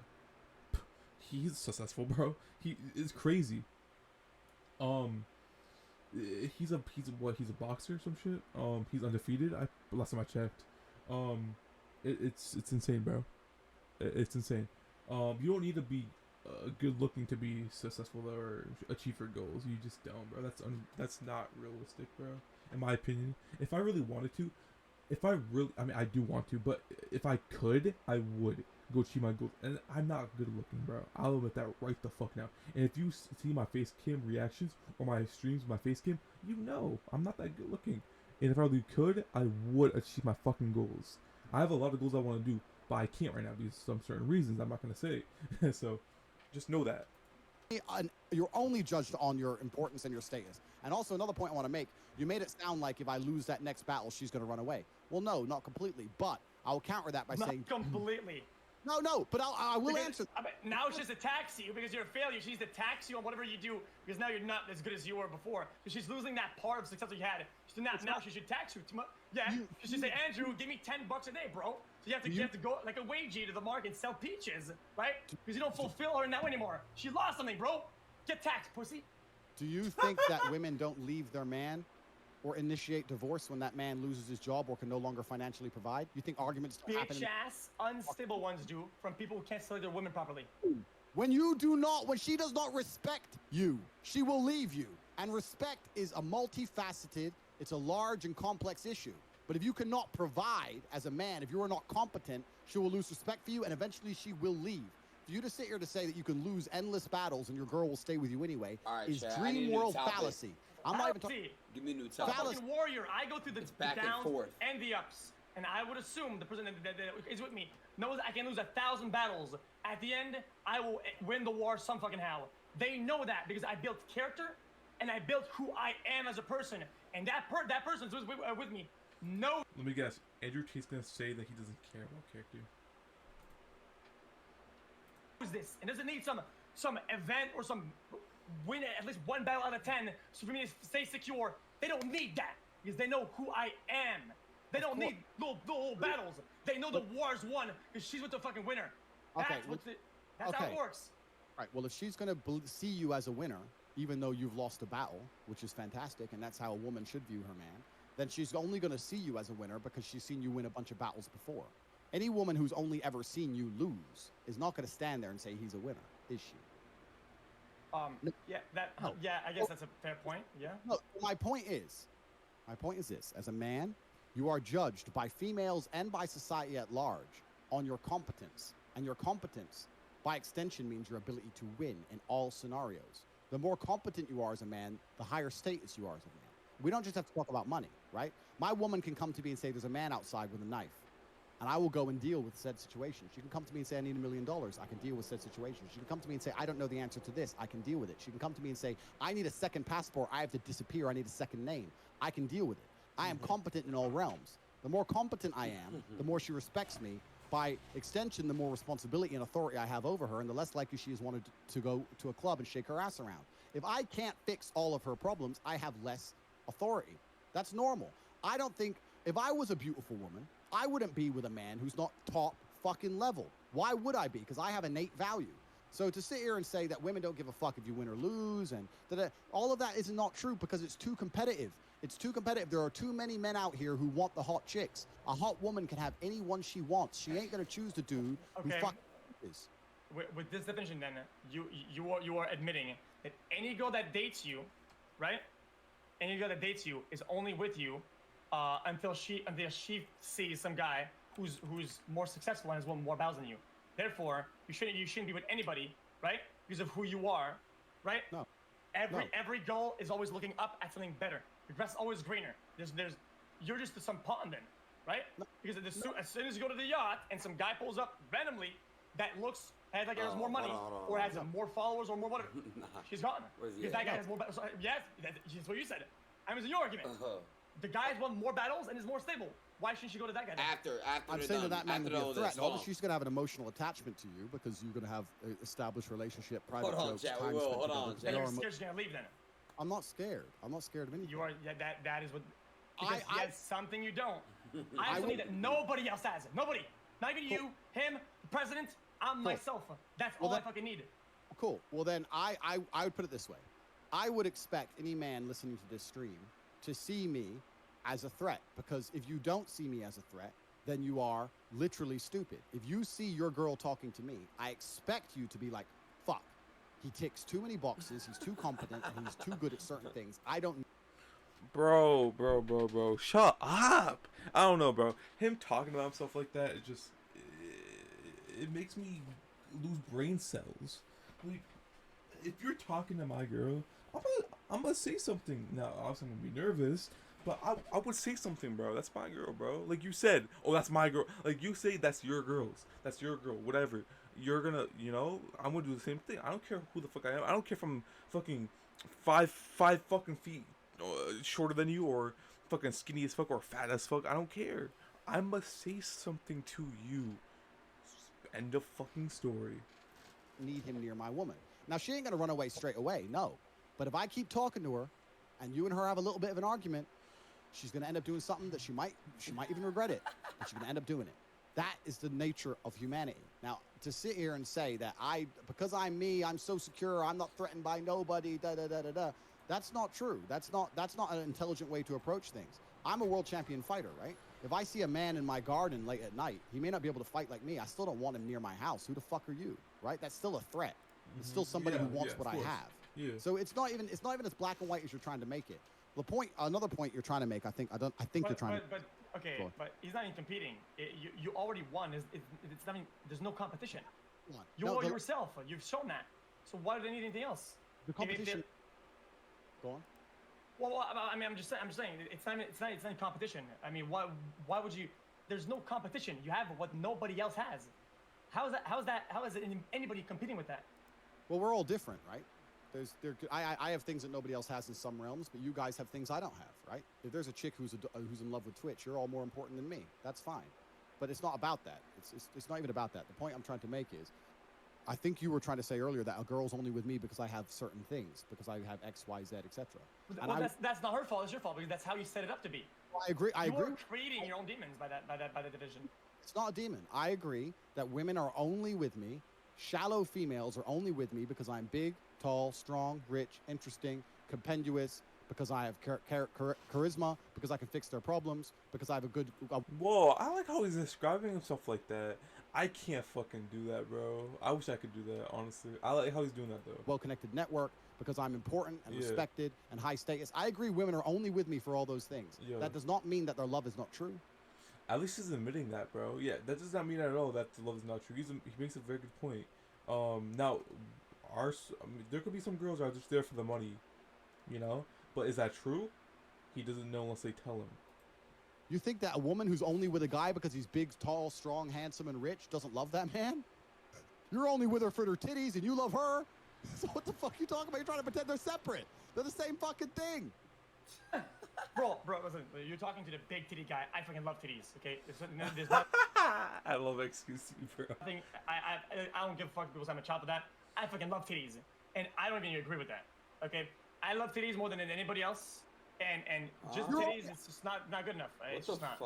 Speaker 1: He's successful, bro. He is crazy. He's a boxer or some shit. He's undefeated. Last time I checked. It's insane, bro. It's insane. You don't need to be good looking to be successful or achieve your goals. You just don't, bro. That's not realistic, bro. In my opinion, if I really wanted to, I do want to, but if I could, I would go achieve my goals. And I'm not good looking, bro. I'll admit that right the fuck now. And if you see my face cam reactions or my streams, my face cam, you know I'm not that good looking. And if I really could, I would achieve my fucking goals. I have a lot of goals I want to do, but I can't right now because of some certain reasons I'm not gonna say. So, just know that.
Speaker 4: You're only judged on your importance and your status. And also another point I want to make, you made it sound like if I lose that next battle, she's going to run away. Well, no, not completely. But I'll counter that by saying...
Speaker 3: Not completely.
Speaker 4: No, but I will answer.
Speaker 3: Now she's to tax you because you're a failure. She's to tax you on whatever you do because now you're not as good as you were before. So she's losing that part of success that you had. So now she should tax you. She should say, Andrew, give me $10 a day, bro. So you have to go like a wagey to the market and sell peaches, right? Because you don't fulfill her now anymore. She lost something, bro. Get taxed, pussy.
Speaker 4: Do you think that women don't leave their man or initiate divorce when that man loses his job or can no longer financially provide? You think arguments don't happen?
Speaker 3: Bitch-ass, unstable ones do from people who can't select their women properly.
Speaker 4: When she does not respect you, she will leave you. And respect is a multifaceted, it's a large and complex issue. But if you cannot provide as a man, if you are not competent, she will lose respect for you and eventually she will leave. For you to sit here to say that you can lose endless battles and your girl will stay with you anyway is dream world fallacy. I'm not even talking.
Speaker 2: Give me a new topic.
Speaker 3: I'm a fucking warrior. I go through the
Speaker 2: back
Speaker 3: downs
Speaker 2: and forth
Speaker 3: and the ups. And I would assume the person that is with me knows I can lose 1,000 battles. At the end, I will win the war some fucking how. They know that because I built character and I built who I am as a person. And that person who's with me knows.
Speaker 1: Let me guess. Andrew Tate's gonna say that he doesn't care about character.
Speaker 3: This and doesn't need some event or some win at least one battle out of 10 so for me to stay secure. They don't need that because they know who I am. They don't need little battles. They know the war's won because she's with the fucking winner. That's how it works.
Speaker 4: Right. Well, if she's gonna see you as a winner, even though you've lost a battle, which is fantastic, and that's how a woman should view her man, then she's only gonna see you as a winner because she's seen you win a bunch of battles before. Any woman who's only ever seen you lose is not going to stand there and say he's a winner, is she?
Speaker 3: I guess that's a fair point. Yeah.
Speaker 4: No, my point is this: as a man, you are judged by females and by society at large on your competence, and your competence, by extension, means your ability to win in all scenarios. The more competent you are as a man, the higher status you are as a man. We don't just have to talk about money, right? My woman can come to me and say, "There's a man outside with a knife." And I will go and deal with said situation. She can come to me and say, I need $1 million. I can deal with said situation. She can come to me and say, I don't know the answer to this. I can deal with it. She can come to me and say, I need a second passport. I have to disappear. I need a second name. I can deal with it. I am competent in all realms. The more competent I am, the more she respects me. By extension, the more responsibility and authority I have over her, and the less likely she is wanted to go to a club and shake her ass around. If I can't fix all of her problems, I have less authority. That's normal. I don't think, if I was a beautiful woman, I wouldn't be with a man who's not top fucking level. Why would I be? Because I have innate value. So to sit here and say that women don't give a fuck if you win or lose, and all of that is not true because it's too competitive. It's too competitive. There are too many men out here who want the hot chicks. A hot woman can have anyone she wants. She ain't gonna choose the dude who fuck is.
Speaker 3: With this definition, then you are admitting that any girl that dates you, right? Any girl that dates you is only with you until she sees some guy who's more successful and has won more battles than you. Therefore, you shouldn't be with anybody, right? Because of who you are, right?
Speaker 4: No.
Speaker 3: Every girl is always looking up at something better. The grass is always greener. You're just some pawn then, right? No. Because as soon as you go to the yacht and some guy pulls up randomly that has like has more money or has more followers or more whatever, she's gone. Because that guy has more battles. Yes, that's what you said. I was in your argument. The guy has won more battles and is more stable. Why shouldn't she go to that guy?
Speaker 2: After
Speaker 4: I'm saying that man would be a threat. Obviously, she's going to have an emotional attachment to you because you're going to have an established relationship, private jokes, time spent together.
Speaker 3: You're scared she's going to leave then.
Speaker 4: I'm not scared. I'm not scared of anything.
Speaker 3: You are. Yeah, that is what. Because he has something you don't. I have something that nobody else has. Nobody. Not even you, him, the president. I'm myself. That's all I fucking need.
Speaker 4: Cool. Well, then I would put it this way. I would expect any man listening to this stream to see me as a threat, because if you don't see me as a threat, then you are literally stupid. If you see your girl talking to me, I expect you to be like, fuck, he ticks too many boxes, he's too competent, and he's too good at certain things. I don't...
Speaker 1: Bro, shut up. I don't know, bro. Him talking about himself like that, it makes me lose brain cells. Like, if you're talking to my girl, I'm gonna say something. Now, obviously, I'm gonna be nervous, but I would say something, bro. That's my girl, bro. Like you said, oh, that's my girl. Like you say, that's your girl's. That's your girl, whatever. You're gonna, I'm gonna do the same thing. I don't care who the fuck I am. I don't care if I'm fucking five fucking feet shorter than you, or fucking skinny as fuck, or fat as fuck. I don't care. I must say something to you. End of fucking story.
Speaker 4: Need him near my woman. Now, she ain't gonna run away straight away, no. But if I keep talking to her, and you and her have a little bit of an argument, she's gonna end up doing something that she might even regret it, but she's gonna end up doing it. That is the nature of humanity. Now, to sit here and say that because I'm me, I'm so secure, I'm not threatened by nobody, that's not true. That's not an intelligent way to approach things. I'm a world champion fighter, right? If I see a man in my garden late at night, he may not be able to fight like me. I still don't want him near my house. Who the fuck are you, right? That's still a threat. It's still somebody who wants what I have.
Speaker 1: Yeah.
Speaker 4: So it's not even as black and white as you're trying to make it. Another point you're trying to make, but
Speaker 3: he's not even competing. You already won. It's not even, there's no competition. You are yourself. You've shown that. So why do they need anything else?
Speaker 4: The competition. Go on.
Speaker 3: Well, I mean, I'm just saying, it's not competition. I mean, why would you? There's no competition. You have what nobody else has. How is anybody competing with that?
Speaker 4: Well, we're all different, right? I have things that nobody else has in some realms, but you guys have things I don't have, right? If there's a chick who's in love with Twitch, you're all more important than me. That's fine, but it's not about that. It's not even about that. The point I'm trying to make is, I think you were trying to say earlier that a girl's only with me because I have certain things, because I have X, Y, Z, etc.
Speaker 3: Well, that's not her fault. It's your fault because that's how you set it up to be.
Speaker 4: I agree.
Speaker 3: You're creating your own demons by that division.
Speaker 4: It's not a demon. I agree that women are only with me. Shallow females are only with me because I'm big, tall, strong, rich, interesting, compendious, because I have charisma, because I can fix their problems, because I have a good...
Speaker 1: Whoa, I like how he's describing himself like that. I can't fucking do that, bro. I wish I could do that, honestly. I like how he's doing that, though.
Speaker 4: Well-connected network, because I'm important and respected and high status. I agree women are only with me for all those things. That does not mean that their love is not true.
Speaker 1: At least he's admitting that, bro. Yeah, that does not mean at all that the love is not true. He makes a very good point. Now, there could be some girls that are just there for the money, you know? But is that true? He doesn't know unless they tell him.
Speaker 4: You think that a woman who's only with a guy because he's big, tall, strong, handsome, and rich doesn't love that man? You're only with her for her titties and you love her? So what the fuck are you talking about? You're trying to pretend they're separate. They're the same fucking thing.
Speaker 3: Bro, listen, you're talking to the big titty guy. I fucking love titties, okay? There's not...
Speaker 1: I love xQc, bro.
Speaker 3: I don't give a fuck if people say I'm a child for that. I fucking love titties. And I don't even agree with that, okay? I love titties more than anybody else. And just titties, it's just not good enough. Right? It's just not.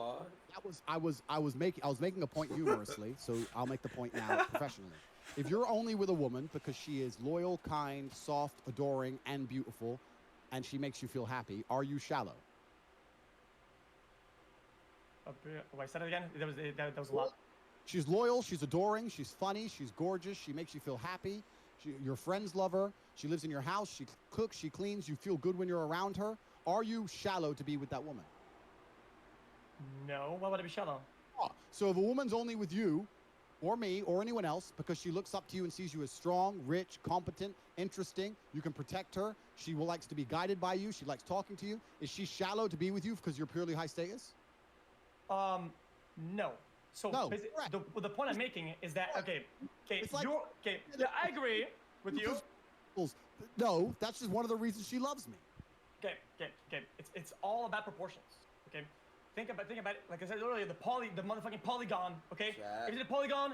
Speaker 4: I was making a point humorously, so I'll make the point now professionally. If you're only with a woman because she is loyal, kind, soft, adoring, and beautiful, and she makes you feel happy, are you shallow?
Speaker 3: I said it again. That was a lot.
Speaker 4: She's loyal. She's adoring. She's funny. She's gorgeous. She makes you feel happy. Your friends love her. She lives in your house. She cooks. She cleans. You feel good when you're around her. Are you shallow to be with that woman?
Speaker 3: No. Why would I be shallow?
Speaker 4: Oh, so if a woman's only with you, or me, or anyone else, because she looks up to you and sees you as strong, rich, competent, interesting, you can protect her. She likes to be guided by you. She likes talking to you. Is she shallow to be with you because you're purely high status?
Speaker 3: No. So
Speaker 4: no,
Speaker 3: the point I'm making is that like, yeah, I agree with you.
Speaker 4: No, that's just one of the reasons she loves me.
Speaker 3: Okay. It's all about proportions. Okay. Think about it. Like I said earlier, the motherfucking polygon. Okay. If it's a polygon,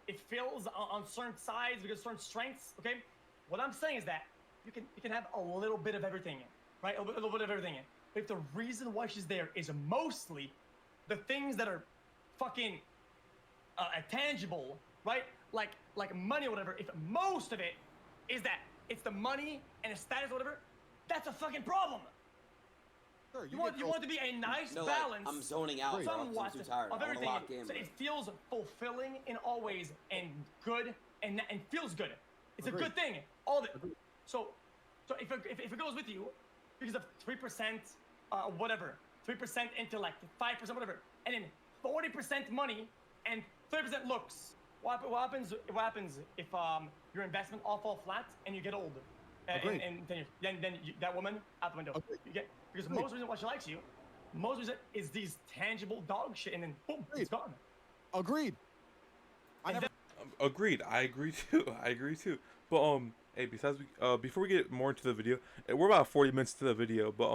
Speaker 3: it fills on certain sides because certain strengths. Okay. What I'm saying is that you can have a little bit of everything, right? A little bit of everything. But if the reason why she's there is mostly the things that are fucking tangible, right? Like money or whatever. If most of it is that it's the money and the status or whatever, that's a fucking problem.
Speaker 4: Sure,
Speaker 3: you want to be a nice balance.
Speaker 2: I'm zoning out. I'm too tired.
Speaker 3: Of everything, so it feels fulfilling in all ways and good and feels good. It's a good thing. All of it. So if it goes with you because of 3%, whatever, 3% intellect, 5% whatever, and then 40% money and 30% looks. What happens if your investment all fall flat and you get old? And then that woman out the window. Because most reason why she likes you, most reason is these tangible dog shit, and then boom, it's gone.
Speaker 4: Agreed.
Speaker 1: Agreed. I agree too. But hey, before we get more into the video, we're about 40 minutes to the video, but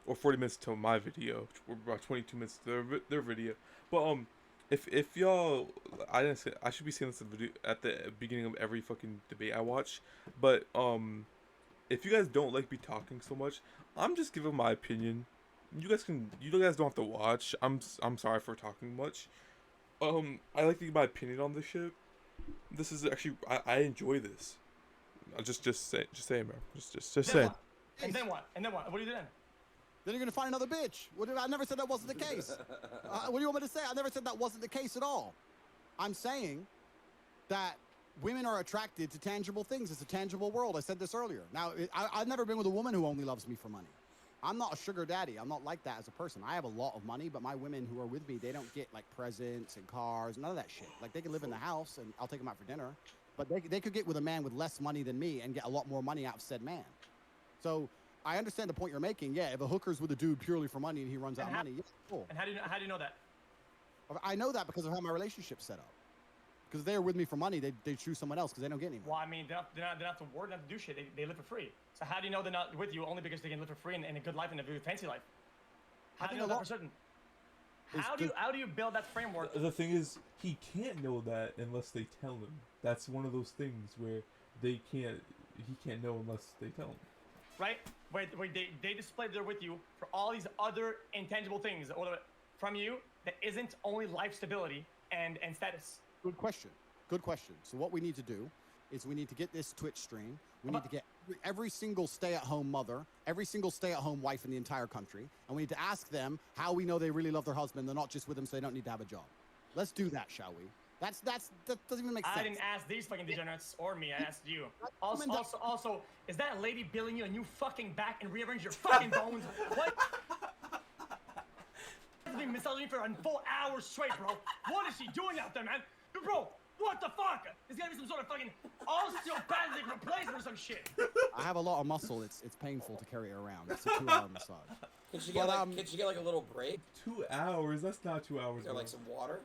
Speaker 1: or 40 minutes to my video. We're about 22 minutes to their video. But if y'all, I didn't say, I should be saying this in the video at the beginning of every fucking debate I watch, but if you guys don't like me talking so much, I'm just giving my opinion. You guys don't have to watch. I'm sorry for talking much. I like to give my opinion on this shit. This is actually, I enjoy this. I'll just saying, bro. Just saying.
Speaker 3: And then what? What are you doing?
Speaker 4: Then you're gonna find another bitch. I never said that wasn't the case. What do you want me to say? I never said that wasn't the case at all. I'm saying that women are attracted to tangible things. It's a tangible world. I said this earlier. Now, I've never been with a woman who only loves me for money. I'm not a sugar daddy. I'm not like that as a person. I have a lot of money, but my women who are with me, they don't get like presents and cars, none of that shit. Like they can live in the house and I'll take them out for dinner, but they could get with a man with less money than me and get a lot more money out of said man. So I understand the point you're making. Yeah, if a hooker's with a dude purely for money and he runs out of money, yeah, cool.
Speaker 3: And how do you know that?
Speaker 4: I know that because of how my relationship's set up. Because if they're with me for money, they choose someone else because they don't get any money.
Speaker 3: Well, I mean, they're not to work, not to do shit. They live for free. So how do you know they're not with you only because they can live for free and a good life and a fancy life? How do you know that for certain? How do you build that framework?
Speaker 1: The thing is, he can't know that unless they tell him. That's one of those things where he can't know unless they tell him.
Speaker 3: Right? Where they display they're with you for all these other intangible things from you that isn't only life stability and status.
Speaker 4: Good question. Good question. So what we need to do is we need to get this Twitch stream. We need to get every single stay-at-home mother, every single stay-at-home wife in the entire country, and we need to ask them how we know they really love their husband. They're not just with them so they don't need to have a job. Let's do that, shall we? That doesn't even make sense.
Speaker 3: I didn't ask these fucking degenerates or me. I asked you. Also, is that lady billing you a new fucking back and rearrange your fucking bones? What? I've been massaging for a full hour straight, bro. What is she doing out there, man? Bro, what the fuck? There's gotta be some sort of fucking osteopathic replacement or some shit.
Speaker 4: I have a lot of muscle. It's painful to carry it around. It's a 2-hour massage.
Speaker 2: Can she get like a little break?
Speaker 1: 2 hours? That's not 2 hours.
Speaker 2: Is there like some water?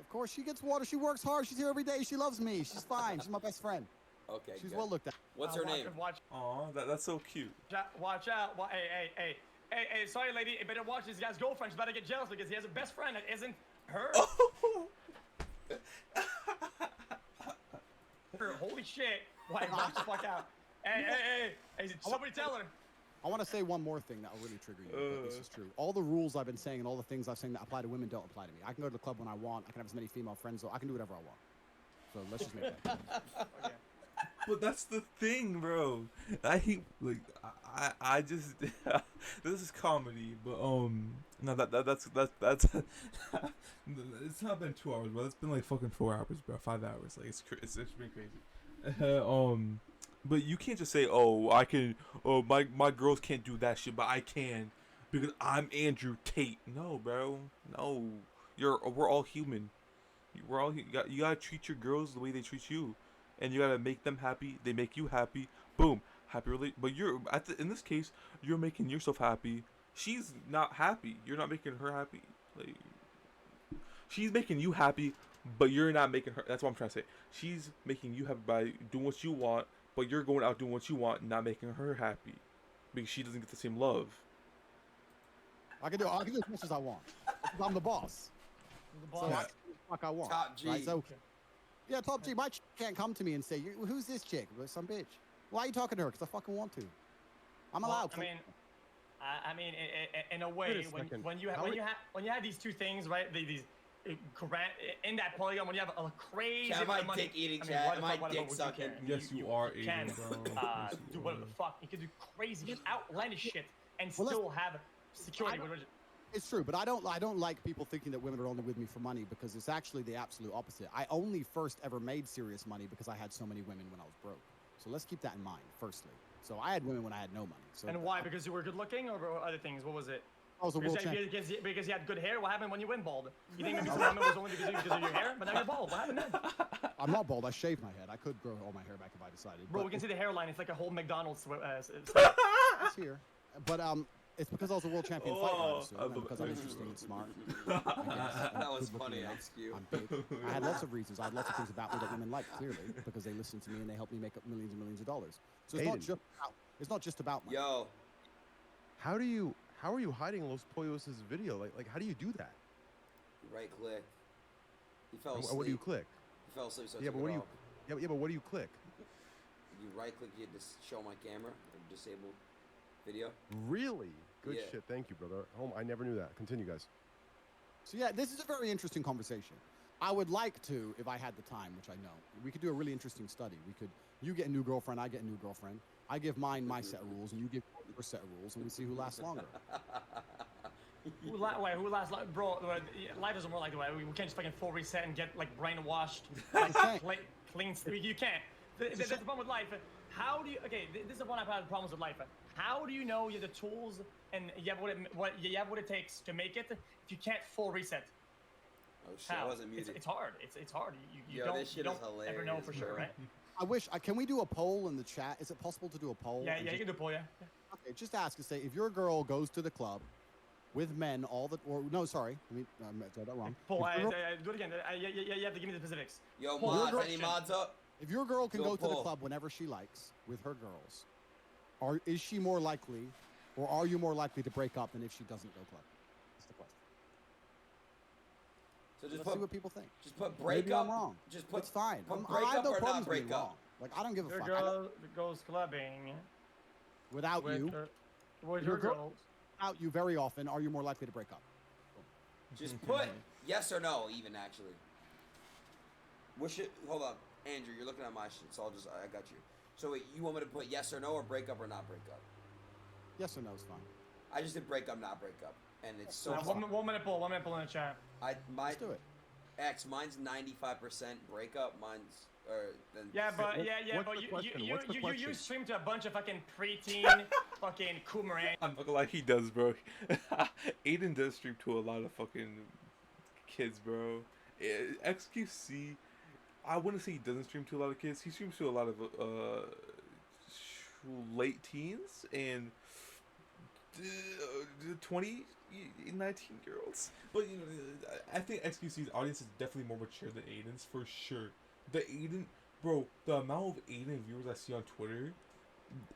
Speaker 4: Of course, she gets water. She works hard. She's here every day. She loves me. She's fine. She's my best friend.
Speaker 2: Okay.
Speaker 4: She's
Speaker 2: good.
Speaker 4: well looked at.
Speaker 2: What's her name?
Speaker 1: Aw, that's so cute.
Speaker 3: Watch out. Hey, sorry, lady. You better watch this guy's girlfriend. She's about to get jealous because he has a best friend that isn't her. Holy shit. Why, watch the fuck out. Hey, somebody tell her.
Speaker 4: I want to say one more thing that will really trigger you, but this is true. All the rules I've been saying and all the things I've saying that apply to women don't apply to me. I can go to the club when I want. I can have as many female friends. I can do whatever I want. So let's just make that.
Speaker 3: Okay.
Speaker 1: But that's the thing, bro. I just this is comedy, but no, that's it's not been 2 hours, bro. It's been like fucking 4 hours, bro. 5 hours. Like it's been crazy. But you can't just say, oh, I can, oh, my girls can't do that shit, but I can because I'm Andrew Tate. No, bro. No, we're all human. You gotta treat your girls the way they treat you, and you gotta make them happy. They make you happy. Boom, happy But in this case, you're making yourself happy. She's not happy. You're not making her happy. Like, she's making you happy, but you're not making her. That's what I'm trying to say. She's making you happy by doing what you want, but you're going out doing what you want, not making her happy, because she doesn't get the same love.
Speaker 4: I can do as much as I want. I'm the boss. So I can do the fuck I want.
Speaker 2: Top G.
Speaker 4: Right? So, yeah, top G. My chick can't come to me and say, "Who's this chick?" Some bitch. Why are you talking to her? Because I fucking want to. I'm allowed.
Speaker 3: I mean, in a way, when you have these two things, right? These in that polygon, when you have a crazy
Speaker 2: amount of money, my dick sucking.
Speaker 1: Yes, you are Asian, bro.
Speaker 3: Do whatever the fuck. You can do crazy, outlandish shit and still have security.
Speaker 4: It's true, but I don't like people thinking that women are only with me for money, because it's actually the absolute opposite. I only first ever made serious money because I had so many women when I was broke. So let's keep that in mind, firstly. So I had women when I had no money. So
Speaker 3: and why? Because you were good looking, or other things? What was it?
Speaker 4: I was a world champion.
Speaker 3: Because you had good hair. What happened when you went bald? You think maybe some women was only because of your hair, but now you're bald. What happened then?
Speaker 4: I'm not bald. I shaved my head. I could grow all my hair back if I decided.
Speaker 3: Bro, we can see the hairline. It's like a whole McDonald's.
Speaker 4: It's here, but it's because I was a world champion fighter, and because I'm interesting and smart.
Speaker 2: That was funny, xQ.
Speaker 4: I'm big. I had lots of reasons. I had lots of things about me that women like, clearly, because they listen to me and they help me make up millions and millions of dollars. So it's not just about money.
Speaker 2: Yo,
Speaker 6: how are you hiding Los Pollos' video? Like how do you do that?
Speaker 2: You right click. He fell asleep.
Speaker 6: What do you click?
Speaker 2: He fell asleep, so I
Speaker 6: Yeah,
Speaker 2: took
Speaker 6: but what
Speaker 2: it
Speaker 6: do you?
Speaker 2: off.
Speaker 6: Yeah, but what do you click?
Speaker 2: You right click, you just show my camera or disable video.
Speaker 6: Really? Good
Speaker 2: Yeah.
Speaker 6: shit. Thank you, brother. I never knew that. Continue, guys.
Speaker 4: So yeah, this is a very interesting conversation. I would like to, if I had the time, which I know, we could do a really interesting study. You get a new girlfriend, I get a new girlfriend. I give mine my set of rules, and you give your set of rules, and we see who lasts longer.
Speaker 3: Who lasts? Bro, life doesn't work like that. We can't just fucking full reset and get like brainwashed. Like, clean. You can't. That's the problem with life. How do you? Okay, this is one I've had problems with life. How do you know you have the tools and you have what it takes to make it if you can't full reset?
Speaker 2: Oh shit, I wasn't muted.
Speaker 3: It's hard. It's hard. You
Speaker 2: this shit
Speaker 3: don't
Speaker 2: is hilarious,
Speaker 3: ever know for sure,
Speaker 2: bro.
Speaker 3: right?
Speaker 4: I wish. Can we do a poll in the chat? Is it possible to do a poll?
Speaker 3: Yeah, you can do a poll, yeah.
Speaker 4: Okay, just ask and say if your girl goes to the club with men sorry, I said that wrong.
Speaker 3: Poll, do it again. You have to give me the specifics.
Speaker 2: Yo, mods, any mods up?
Speaker 4: If your girl can
Speaker 2: Do a
Speaker 4: go to the
Speaker 2: poll.
Speaker 4: club whenever she likes with her girls, is she more likely, or are you more likely to break up than if she doesn't go club? That's the question.
Speaker 2: So just
Speaker 4: Let's see what people think.
Speaker 2: Just put break
Speaker 4: Maybe
Speaker 2: up.
Speaker 4: I'm wrong.
Speaker 2: Just put
Speaker 4: It's fine.
Speaker 2: Put
Speaker 4: I
Speaker 2: break
Speaker 4: have
Speaker 2: up
Speaker 4: no
Speaker 2: or
Speaker 4: problems
Speaker 2: not
Speaker 4: being
Speaker 2: break
Speaker 4: wrong.
Speaker 2: up.
Speaker 4: Like I don't give a
Speaker 3: Your
Speaker 4: fuck.
Speaker 3: girl goes clubbing
Speaker 4: Without
Speaker 3: with
Speaker 4: you,
Speaker 3: with
Speaker 4: Your
Speaker 3: her
Speaker 4: girl-
Speaker 3: girls.
Speaker 4: without you, very often, are you more likely to break up?
Speaker 2: Just put yes or no, even actually. Hold on, Andrew, you're looking at my shit, so I got you. So wait, you want me to put yes or no or break up or not break up?
Speaker 4: Yes or no is fine.
Speaker 2: I just did break up, not break up, and it's so.
Speaker 3: One minute poll in the chat.
Speaker 4: Let's do it.
Speaker 2: Mine's 95% breakup. Mine's
Speaker 3: You stream to a bunch of fucking preteen fucking Coomerang.
Speaker 1: I'm not gonna lie, he does, bro. Aiden does stream to a lot of fucking kids, bro. xQc, I wouldn't say he doesn't stream to a lot of kids. He streams to a lot of late teens and 20, 19-year-olds. But you know, I think xQc's audience is definitely more mature than Aiden's for sure. The amount of Aiden viewers I see on Twitter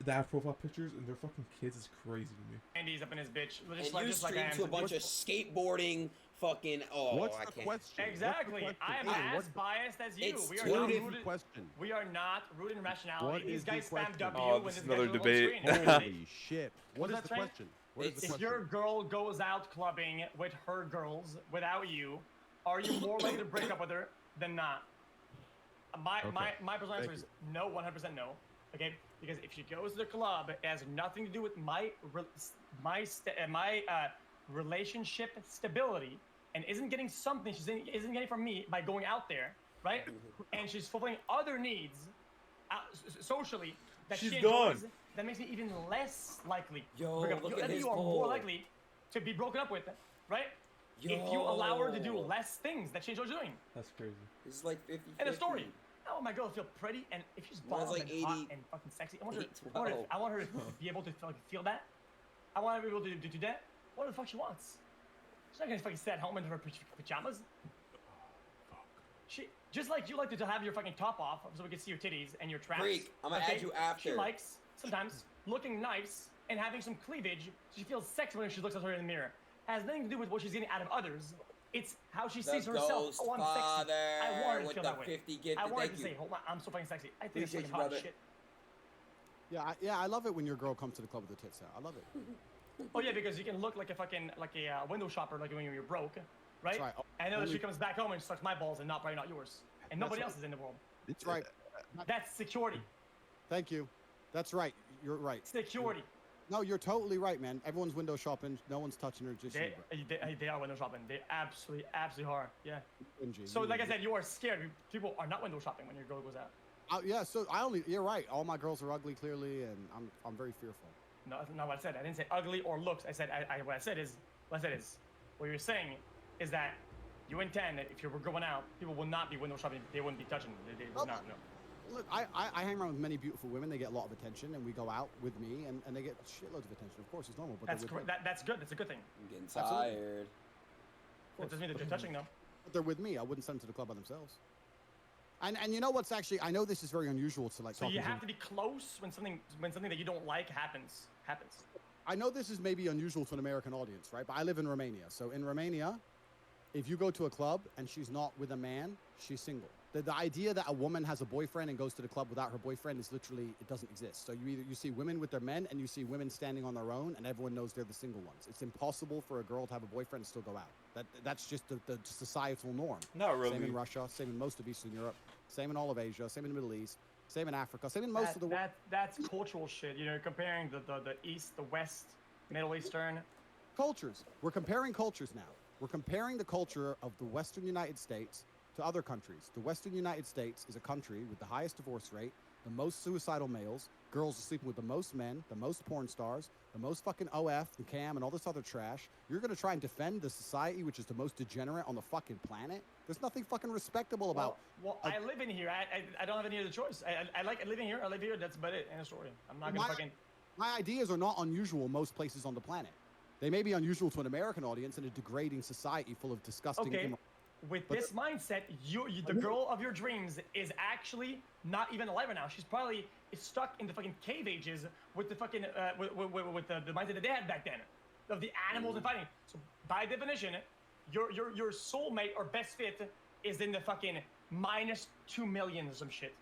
Speaker 1: that have profile pictures and they're fucking kids is crazy to me.
Speaker 3: Andy's up in his bitch.
Speaker 2: And you stream to a bunch of skateboarding fucking.
Speaker 6: What's
Speaker 2: I
Speaker 6: the
Speaker 2: can't.
Speaker 6: question?
Speaker 3: Exactly.
Speaker 6: What's the
Speaker 3: I am
Speaker 6: question?
Speaker 3: as biased as you.
Speaker 2: It's
Speaker 3: We are
Speaker 2: two
Speaker 3: not
Speaker 2: different
Speaker 3: rooted.
Speaker 6: question.
Speaker 3: We are not rooted in rationality.
Speaker 6: What
Speaker 3: These
Speaker 6: is the
Speaker 3: guys spam
Speaker 6: question?
Speaker 3: W
Speaker 1: Oh,
Speaker 3: when
Speaker 1: this
Speaker 3: this
Speaker 1: is
Speaker 3: guy's
Speaker 1: another
Speaker 3: on
Speaker 1: debate.
Speaker 3: screen.
Speaker 6: Holy shit. What
Speaker 3: What's
Speaker 6: is the
Speaker 3: that saying?
Speaker 6: question? What is the
Speaker 3: If
Speaker 6: question?
Speaker 3: your girl goes out clubbing with her girls without you, are you more likely to break up with her than not? My personal answer is no, 100% no. Okay, because if she goes to the club, it has nothing to do with my relationship stability, and isn't getting something isn't getting from me by going out there, right? And she's fulfilling other needs socially that
Speaker 1: She's
Speaker 3: she
Speaker 1: gone.
Speaker 3: enjoys. That makes me even less likely.
Speaker 2: Yo,
Speaker 3: to break up.
Speaker 2: look at his
Speaker 3: you are
Speaker 2: poll.
Speaker 3: more likely to be broken up with, right?
Speaker 2: Yo.
Speaker 3: If you allow her to do less things that she enjoys doing.
Speaker 1: That's crazy.
Speaker 2: This is like 50.
Speaker 3: And a story. I want my girl to feel pretty, and if she's
Speaker 2: Mine's
Speaker 3: bomb
Speaker 2: like
Speaker 3: and hot
Speaker 2: 80,
Speaker 3: and fucking sexy, I want her to be able to feel that. I want her to be able to do that. What the fuck she wants? She's not gonna fucking sit at home in her pajamas. She just like you like to have your fucking top off so we can see your titties and your traps.
Speaker 2: Freak, I'm gonna add you after.
Speaker 3: She likes sometimes looking nice and having some cleavage. So she feels sexy when she looks at her in the mirror. It has nothing to do with what she's getting out of others. It's how she sees herself. Oh, I'm sexy. I want her to feel that way. I want her to say, hold on, I'm so fucking sexy. I think it's fucking hot shit.
Speaker 4: Yeah, I love it when your girl comes to the club with her tits out. I love it.
Speaker 3: Oh yeah, because you can look like a fucking window shopper, like when you're broke, right?
Speaker 4: That's right.
Speaker 3: And then she comes back home and sucks my balls and probably not yours, and nobody else is in the world.
Speaker 4: That's right.
Speaker 3: That's security.
Speaker 4: Thank you. That's right. You're right.
Speaker 3: Security.
Speaker 4: No, you're totally right, man. Everyone's window shopping. No one's touching her. Just
Speaker 3: They are window shopping. They absolutely are. Yeah.
Speaker 4: Stingy.
Speaker 3: So like I said, you are scared. People are not window shopping when your girl goes out.
Speaker 4: Yeah. So you're right. All my girls are ugly, clearly, and I'm very fearful.
Speaker 3: No, that's not what I said. I didn't say ugly or looks. I said what I said is what you're saying is that you intend that if you were going out, people will not be window shopping. They wouldn't be touching. They would not. No.
Speaker 4: Look, I hang around with many beautiful women. They get a lot of attention, and we go out with me, and they get shitloads of attention. Of course, it's normal. But
Speaker 3: that's good. That's good. That's a good thing.
Speaker 2: I'm getting tired.
Speaker 3: That doesn't mean that they're touching though.
Speaker 4: But they're with me. I wouldn't send them to the club by themselves. And you know what's actually? I know this is very unusual to like.
Speaker 3: So you have to be close when something that you don't like happens. I
Speaker 4: know this is maybe unusual to an American audience, right? But I live in Romania, so in Romania, if you go to a club and she's not with a man, she's single. The idea that a woman has a boyfriend and goes to the club without her boyfriend is literally, it doesn't exist. So you see women with their men and you see women standing on their own, and everyone knows they're the single ones. It's impossible for a girl to have a boyfriend and still go out. That's just the societal norm.
Speaker 1: Not really.
Speaker 4: Same in Russia, same in most of Eastern Europe, same in all of Asia, same in the Middle East, same in Africa, same in most of the world.
Speaker 3: That's cultural shit. You know, comparing the East, the West, Middle Eastern
Speaker 4: cultures. We're comparing cultures now. We're comparing the culture of the Western United States to other countries. The Western United States is a country with the highest divorce rate, the most suicidal males, girls are sleeping with the most men, the most porn stars, the most fucking OF and cam and all this other trash. You're gonna try and defend the society which is the most degenerate on the fucking planet? There's nothing fucking respectable about.
Speaker 3: Well, I live in here. I don't have any other choice. I like living here. I live here. That's about it. End of story. I'm not gonna fucking.
Speaker 4: My ideas are not unusual most places on the planet. They may be unusual to an American audience in a degrading society full of disgusting.
Speaker 3: Okay. With this mindset, the girl of your dreams is actually not even alive right now. She's probably stuck in the fucking cave ages with the fucking with the mindset that they had back then, of the animals and fighting. So by definition, your soulmate or best fit is in the fucking -2 million or some shit.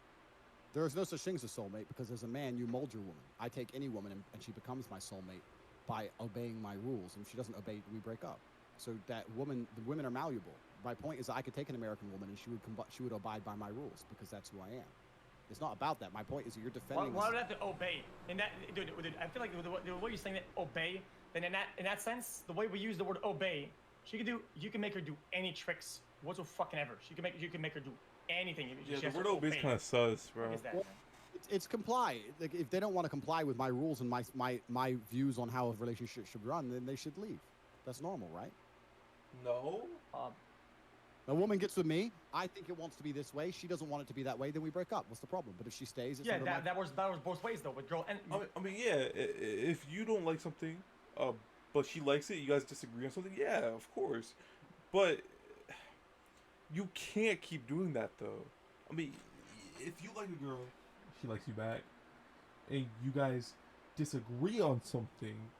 Speaker 4: There is no such thing as a soulmate, because as a man, you mold your woman. I take any woman and she becomes my soulmate by obeying my rules. And if she doesn't obey, we break up. So the women are malleable. My point is that I could take an American woman and she would abide by my rules because that's who I am. It's not about that. My point is that you're defending.
Speaker 3: Why would I have to obey? In that, dude, I feel like the way you're saying that obey, then in that sense, the way we use the word obey, you can make her do any tricks whatsoever fucking ever. You can make her do anything.
Speaker 1: Yeah, the word obey is kind of sus, bro.
Speaker 3: Well,
Speaker 4: it's comply. Like, if they don't want to comply with my rules and my views on how a relationship should run, then they should leave. That's normal, right?
Speaker 1: No.
Speaker 4: A woman gets with me. I think it wants to be this way. She doesn't want it to be that way. Then we break up. What's the problem? But if she stays, it's
Speaker 3: that was both ways though. With girl and
Speaker 1: I mean, yeah. If you don't like something, but she likes it, you guys disagree on something. Yeah, of course. But you can't keep doing that though. I mean, if you like a girl, she likes you back, and you guys disagree on something,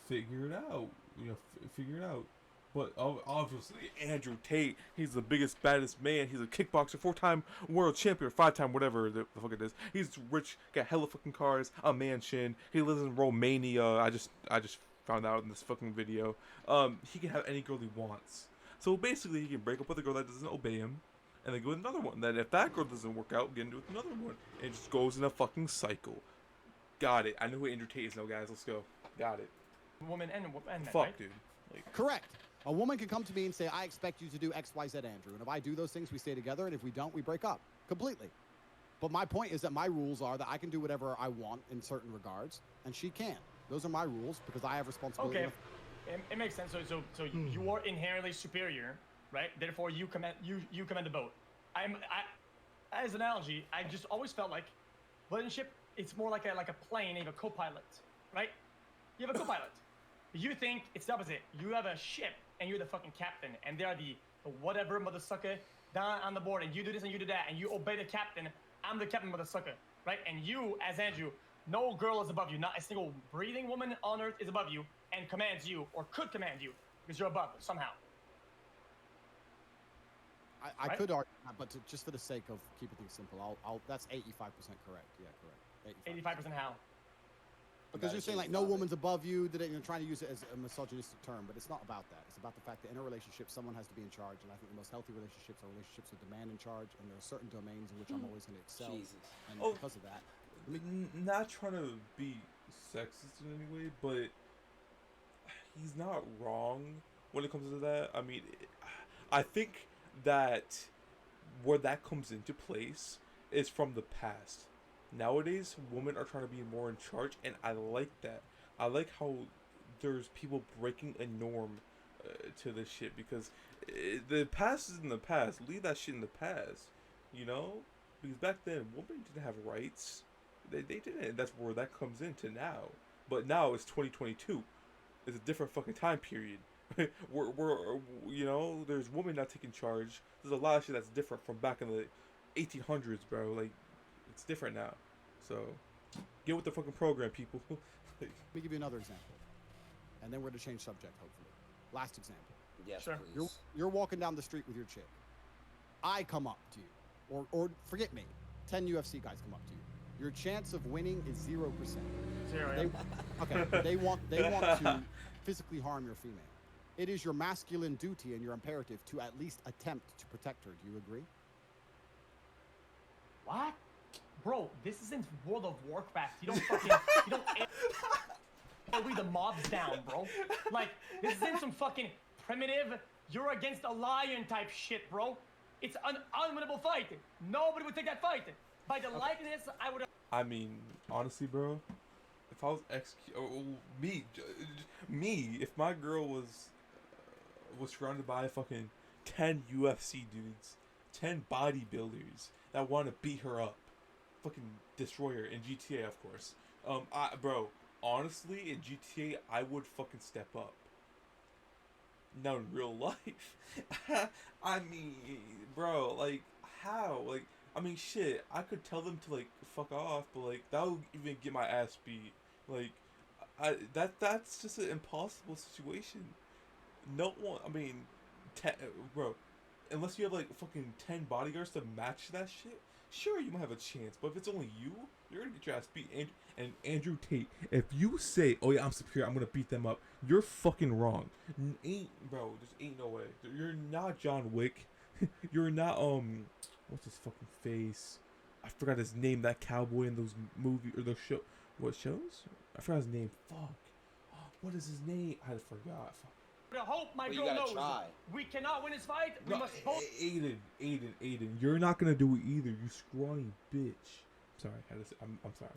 Speaker 1: figure it out. Figure it out. But obviously, Andrew Tate, he's the biggest, baddest man. He's a kickboxer, 4-time world champion, 5-time, whatever the fuck it is. He's rich, got hella fucking cars, a mansion. He lives in Romania. I just found out in this fucking video. He can have any girl he wants. So basically, he can break up with a girl that doesn't obey him, and then go with another one. Then if that girl doesn't work out, get into with another one. And it just goes in a fucking cycle. Got it. I know who Andrew Tate is now, guys. Let's go. Got it.
Speaker 3: Woman and men,
Speaker 1: fuck,
Speaker 3: right?
Speaker 1: dude. Like,
Speaker 4: correct. A woman can come to me and say, I expect you to do X, Y, Z, Andrew. And if I do those things, we stay together. And if we don't, we break up completely. But my point is that my rules are that I can do whatever I want in certain regards, and she can't. Those are my rules because I have responsibility.
Speaker 3: Okay, it makes sense. So you are inherently superior, right? Therefore, you command the boat. As an analogy, I just always felt like relationship. It's more like a plane. You have a co-pilot, right? You have a co-pilot. You think it's the opposite. You have a ship, and you're the fucking captain, and they're the whatever motherfucker down on the board, and you do this and you do that, and you obey the captain. I'm the captain motherfucker, right? And you, as Andrew, no girl is above you. Not a single breathing woman on earth is above you and commands you or could command you because you're above somehow.
Speaker 4: I could argue that, but just for the sake of keeping things simple, that's 85% correct. Yeah, correct.
Speaker 3: 85% how?
Speaker 4: Because you're saying like no woman's above you, that you're trying to use it as a misogynistic term, but it's not about that. It's about the fact that in a relationship, someone has to be in charge, and I think the most healthy relationships are relationships with the man in charge, and there are certain domains in which I'm always going to excel, and because of that.
Speaker 1: Not trying to be sexist in any way, but he's not wrong when it comes to that. I mean, I think that where that comes into place is from the past. Nowadays, women are trying to be more in charge, and I like that. I like how there's people breaking a norm to this shit, because the past is in the past. Leave that shit in the past, you know? Because back then, women didn't have rights. They didn't. That's where that comes into now. But now it's 2022. It's a different fucking time period. we're you know, there's women not taking charge. There's a lot of shit that's different from back in the 1800s, bro. Like, it's different now. So get with the fucking program, people.
Speaker 4: Let me give you another example, and then we're going to change subject, hopefully. Last example.
Speaker 2: Yes,
Speaker 3: Sure.
Speaker 2: please.
Speaker 4: You're walking down the street with your chick. I come up to you, or forget me, 10 UFC guys come up to you. Your chance of winning is 0%.
Speaker 3: Zero.
Speaker 4: They,
Speaker 3: Yeah.
Speaker 4: okay, they want to physically harm your female. It is your masculine duty and your imperative to at least attempt to protect her. Do you agree?
Speaker 3: What? Bro, this isn't World of Warcraft. You don't read the mobs down, bro. Like, this isn't some fucking primitive, you're against a lion type shit, bro. It's an unwinnable fight. Nobody would take that fight. By the likeness, I would.
Speaker 1: I mean, honestly, bro, if I was me, if my girl was surrounded by fucking 10 UFC dudes, 10 bodybuilders that want to beat her up, fucking destroy her in GTA, of course. Bro, honestly, in GTA, I would fucking step up. Now in real life, I mean, bro, like, how? Like, I mean, shit, I could tell them to, like, fuck off, but, like, that would even get my ass beat. Like, that's just an impossible situation. No one, I mean, bro, unless you have, like, fucking 10 bodyguards to match that shit, sure, you might have a chance, but if it's only you, you're gonna get your ass beat. And Andrew Tate, if you say, oh yeah, I'm superior, I'm gonna beat them up, you're fucking wrong. Bro, just ain't no way. You're not John Wick. You're not, what's his fucking face? I forgot his name, that cowboy in those movies, or those what shows? I forgot his name, fuck. What is his name? I forgot, fuck.
Speaker 3: I hope my
Speaker 2: Well,
Speaker 3: girl
Speaker 2: you gotta
Speaker 3: knows
Speaker 2: try.
Speaker 3: we cannot win this fight. We
Speaker 1: No,
Speaker 3: must both.
Speaker 1: Aiden, you're not gonna do it either, you scrawny bitch. Sorry, I'm sorry.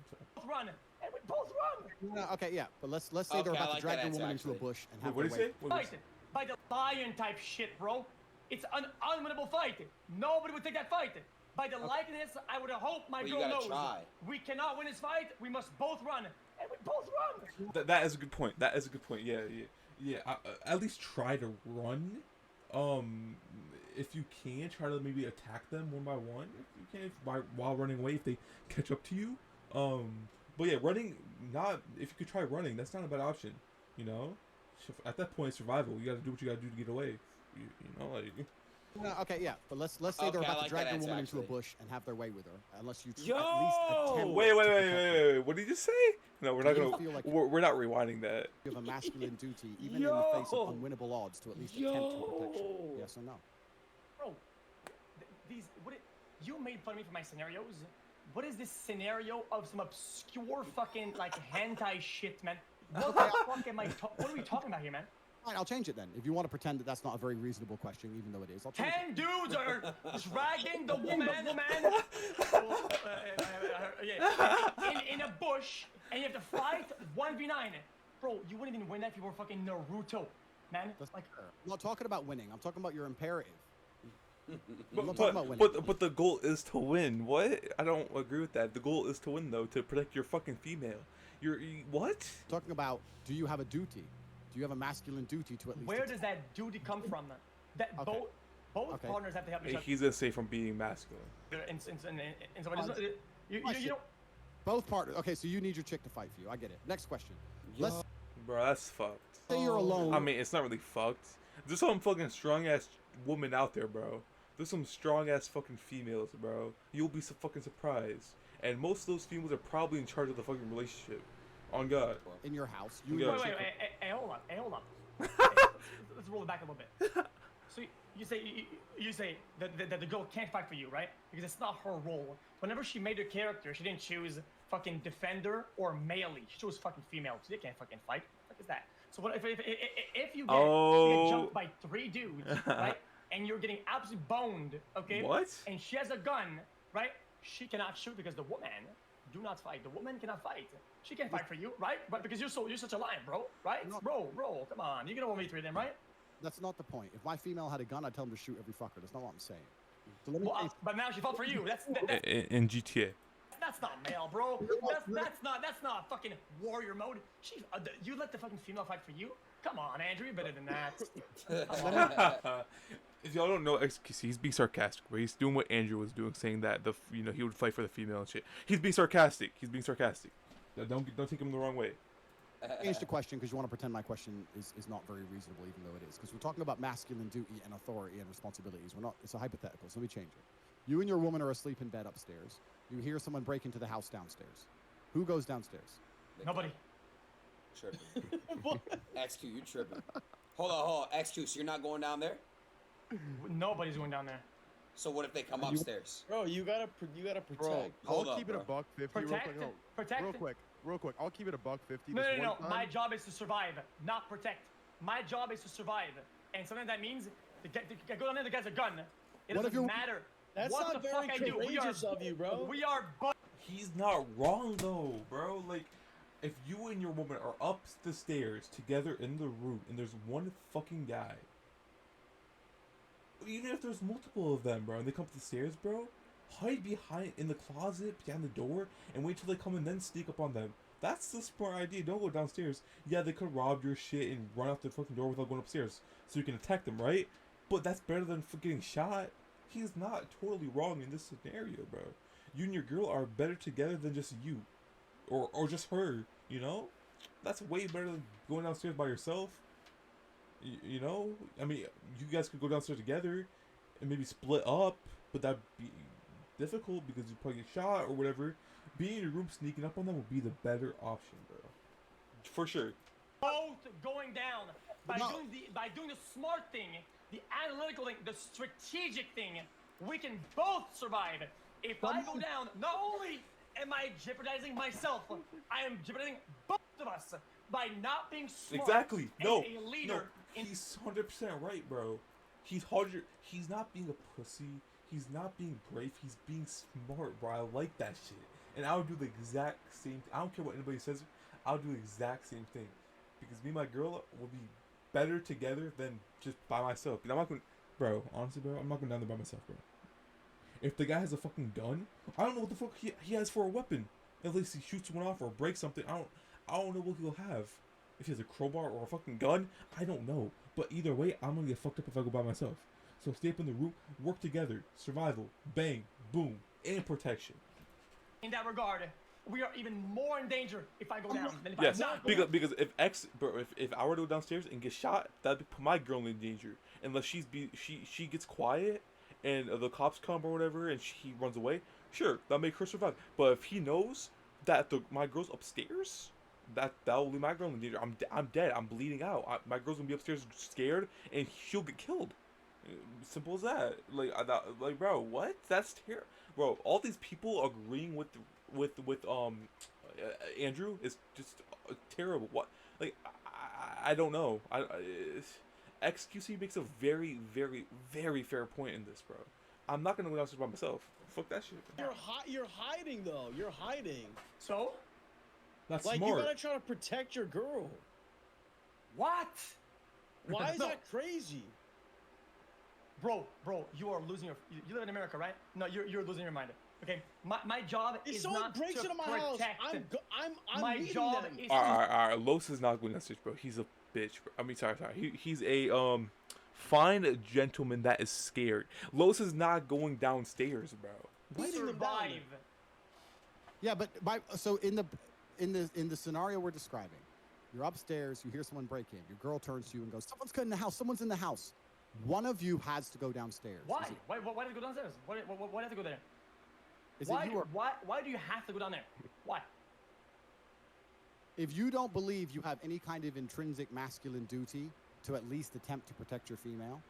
Speaker 3: Run, and we both run.
Speaker 4: No, okay, yeah, but let's say they're
Speaker 2: Okay, I
Speaker 4: about to
Speaker 2: like
Speaker 4: drag
Speaker 2: that
Speaker 4: the
Speaker 2: answer,
Speaker 4: woman into a
Speaker 2: actually.
Speaker 4: bush and have
Speaker 1: What
Speaker 4: her
Speaker 1: did you
Speaker 4: way.
Speaker 1: say? What did you
Speaker 3: Fight
Speaker 1: say?
Speaker 3: by the lion type shit, bro. It's an unwinnable fight. Nobody would take that fight. By the likeness, I would hope my
Speaker 2: Well, you
Speaker 3: girl
Speaker 2: gotta
Speaker 3: knows
Speaker 2: try.
Speaker 3: we cannot win this fight. We must both run, and we both run.
Speaker 1: That is a good point. Yeah. At least try to run. If you can, try to maybe attack them one by one. If you can, while running away, if they catch up to you. But yeah, running. If you could try running, that's not a bad option. You know, at that point, survival. You got to do what you got to do to get away. You know, like.
Speaker 4: No, okay, yeah, but let's say
Speaker 2: Okay,
Speaker 4: they're
Speaker 2: I
Speaker 4: about
Speaker 2: like
Speaker 4: to drag
Speaker 2: that
Speaker 4: the
Speaker 2: answer,
Speaker 4: woman into a
Speaker 2: actually.
Speaker 4: bush and have their way with her, unless you
Speaker 2: Yo!
Speaker 4: at least attempt.
Speaker 1: Wait.
Speaker 4: to protect her.
Speaker 1: What did you just say? No, we're
Speaker 4: Do
Speaker 1: not
Speaker 4: you
Speaker 1: gonna.
Speaker 4: feel like
Speaker 1: We're not rewinding that.
Speaker 4: you have a masculine duty, even in the face of unwinnable odds, to at least attempt to protect her? Yes or no?
Speaker 3: Bro, you made fun of me for my scenarios. What is this scenario of some obscure fucking like hentai shit, man? What the fuck am I? What are we talking about here, man?
Speaker 4: Fine, I'll change it then. If you want to pretend that that's not a very reasonable question, even though it is, I'll change
Speaker 3: 10
Speaker 4: it.
Speaker 3: dudes are dragging the woman in a bush, and you have to fight 1v9. Bro, you wouldn't even win that if you were fucking Naruto, man.
Speaker 4: That's
Speaker 3: Like,
Speaker 4: fair. I'm not talking about winning. I'm talking about your imperative. I'm not talking about winning.
Speaker 1: But the goal is to win. What? I don't agree with that. The goal is to win, though, to protect your fucking female. What?
Speaker 4: I'm talking about, do you have a duty? Do you have a masculine duty to at least?
Speaker 3: where does that duty come from? That
Speaker 4: Okay.
Speaker 3: both
Speaker 4: Okay.
Speaker 3: partners have to help each other.
Speaker 1: He's gonna say from being masculine.
Speaker 3: You know,
Speaker 4: Both partners. Okay, so you need your chick to fight for you. I get it. Next question. Let's
Speaker 1: Bro, that's fucked.
Speaker 4: say you're alone.
Speaker 1: I mean, it's not really fucked. There's some fucking strong ass woman out there, bro. There's some strong ass fucking females, bro. You'll be so fucking surprised. And most of those females are probably in charge of the fucking relationship. On God.
Speaker 4: in your house. You
Speaker 1: Yeah.
Speaker 4: and your
Speaker 3: wait,
Speaker 4: chick-
Speaker 3: hey, hold up. Let's roll it back a little bit. So you say that the girl can't fight for you, right? Because it's not her role. Whenever she made her character, she didn't choose fucking defender or melee. She chose fucking female. So they can't fucking fight. What is that? So what if you get jumped by 3 dudes, right? And you're getting absolutely boned, okay?
Speaker 1: What?
Speaker 3: And she has a gun, right? She cannot shoot because the woman do not fight. The woman cannot fight. She can't fight for you, right? But because you're such a lion, bro, right?
Speaker 4: No.
Speaker 3: Bro, come on. You're gonna 1v3 them, right?
Speaker 4: That's not the point. If my female had a gun, I'd tell him to shoot every fucker. That's not what I'm saying. So let me
Speaker 3: Well,
Speaker 4: say,
Speaker 3: but now she fought for you. That's
Speaker 1: In GTA.
Speaker 3: that's not male, bro. That's not fucking warrior mode. You let the fucking female fight for you? Come on, Andrew, you're better than that.
Speaker 1: If y'all don't know xQc, he's being sarcastic, but he's doing what Andrew was doing, saying that he would fight for the female and shit. He's being sarcastic. Now, don't take him the wrong way.
Speaker 4: change the question because you want to pretend my question is not very reasonable, even though it is. Because we're talking about masculine duty and authority and responsibilities. We're not. It's a hypothetical. So let me change it. You and your woman are asleep in bed upstairs. You hear someone break into the house downstairs. Who goes downstairs?
Speaker 3: Nobody.
Speaker 2: Tripping. XQ, you tripping. Hold on. XQ, so you're not going down there?
Speaker 3: Nobody's going down there.
Speaker 2: So what if they come upstairs?
Speaker 5: Bro, you gotta protect.
Speaker 6: Bro,
Speaker 2: Hold
Speaker 6: I'll
Speaker 2: up,
Speaker 6: keep it
Speaker 2: bro.
Speaker 6: a buck 50 real
Speaker 3: Protect.
Speaker 6: quick. No,
Speaker 3: Protect.
Speaker 6: real quick. I'll keep it a buck 50.
Speaker 3: No,
Speaker 6: this
Speaker 3: no, no.
Speaker 6: one time.
Speaker 3: My job is to survive, not protect. My job is to survive. And sometimes that means to go down there, the guy's a gun. It
Speaker 4: What if
Speaker 3: doesn't
Speaker 4: you're-
Speaker 3: matter.
Speaker 5: That's
Speaker 3: what
Speaker 5: not
Speaker 3: the
Speaker 5: very
Speaker 3: fuck I do.
Speaker 5: courageous of you, bro.
Speaker 3: We are
Speaker 1: He's not wrong though, bro. Like, if you and your woman are up the stairs together in the room and there's one fucking guy, even if there's multiple of them, bro, and they come up the stairs, bro, hide behind in the closet, behind the door, and wait till they come and then sneak up on them. That's the smart idea. Don't go downstairs. Yeah, they could rob your shit and run out the fucking door without going upstairs, so you can attack them, right? But that's better than getting shot. He's not totally wrong in this scenario, bro. You and your girl are better together than just you, or just her. You know, that's way better than going downstairs by yourself. You know, I mean, you guys could go downstairs together and maybe split up, but that'd be difficult because you probably get shot or whatever. Being in your room sneaking up on them would be the better option, bro. For sure.
Speaker 3: both going down by
Speaker 4: No.
Speaker 3: doing the smart thing, the analytical thing, the strategic thing. We can both survive. If I go down, not only am I jeopardizing myself, I am jeopardizing both of us by not being smart.
Speaker 1: Exactly.
Speaker 3: and
Speaker 1: No.
Speaker 3: a leader.
Speaker 1: No. He's 100% right, bro. He's harder. He's not being a pussy. He's not being brave. He's being smart, bro. I like that shit. And I would do the exact same. I don't care what anybody says. I'll do the exact same thing, because me and my girl will be better together than just by myself. You know, I'm not going, bro. Honestly, bro, I'm not going down there by myself, bro. If the guy has a fucking gun, I don't know what the fuck he has for a weapon. At least he shoots one off or breaks something. I don't know what he'll have. If he has a crowbar or a fucking gun, I don't know. But either way, I'm gonna get fucked up if I go by myself. So stay up in the room, work together, survival, bang, boom, and protection.
Speaker 3: In that regard, we are even more in danger if I go down than if
Speaker 1: Yes,
Speaker 3: I not go
Speaker 1: because if if I were to go downstairs and get shot, that'd put my girl in danger. Unless she gets quiet and the cops come or whatever, and he runs away. Sure, that'll make her survive. But if he knows that my girl's upstairs, that'll leave my girl in danger. I'm dead. I'm bleeding out. My girl's gonna be upstairs scared, and she'll get killed. Simple as that. Like bro, what? That's terrible. Bro, all these people agreeing with Andrew is just terrible. What? Like I don't know. xQc makes a very, very, very fair point in this, bro. I'm not gonna go downstairs by myself. Fuck that shit.
Speaker 5: You're hiding though. You're hiding.
Speaker 3: So
Speaker 1: That's
Speaker 5: Like
Speaker 1: smart.
Speaker 5: you gotta try to protect your girl.
Speaker 3: what?
Speaker 5: Why is
Speaker 3: No.
Speaker 5: that crazy?
Speaker 3: Bro, you are losing your. You live in America, right? No, you're losing your mind. Okay, my job
Speaker 5: If
Speaker 3: is
Speaker 5: someone
Speaker 3: not
Speaker 5: breaks
Speaker 3: to
Speaker 5: into my
Speaker 3: protect.
Speaker 5: house, I'm
Speaker 3: my
Speaker 5: meeting
Speaker 3: job
Speaker 5: them.
Speaker 3: is
Speaker 1: All right. Los is not going downstairs, bro. He's a bitch. Bro. I mean, sorry. He's a fine gentleman that is scared. Los is not going downstairs, bro.
Speaker 5: Beating them down.
Speaker 3: survive.
Speaker 4: Yeah, but so in the scenario we're describing, you're upstairs, you hear someone break in, your girl turns to you and goes, "Someone's in the house. Someone's in the house." One of you has to go downstairs.
Speaker 3: Why? Why did you go downstairs? Why have to go there?
Speaker 4: Is
Speaker 3: Why?
Speaker 4: it you or,
Speaker 3: Why do you have to go down there? Why?
Speaker 4: if you don't believe you have any kind of intrinsic masculine duty to at least attempt to protect your female,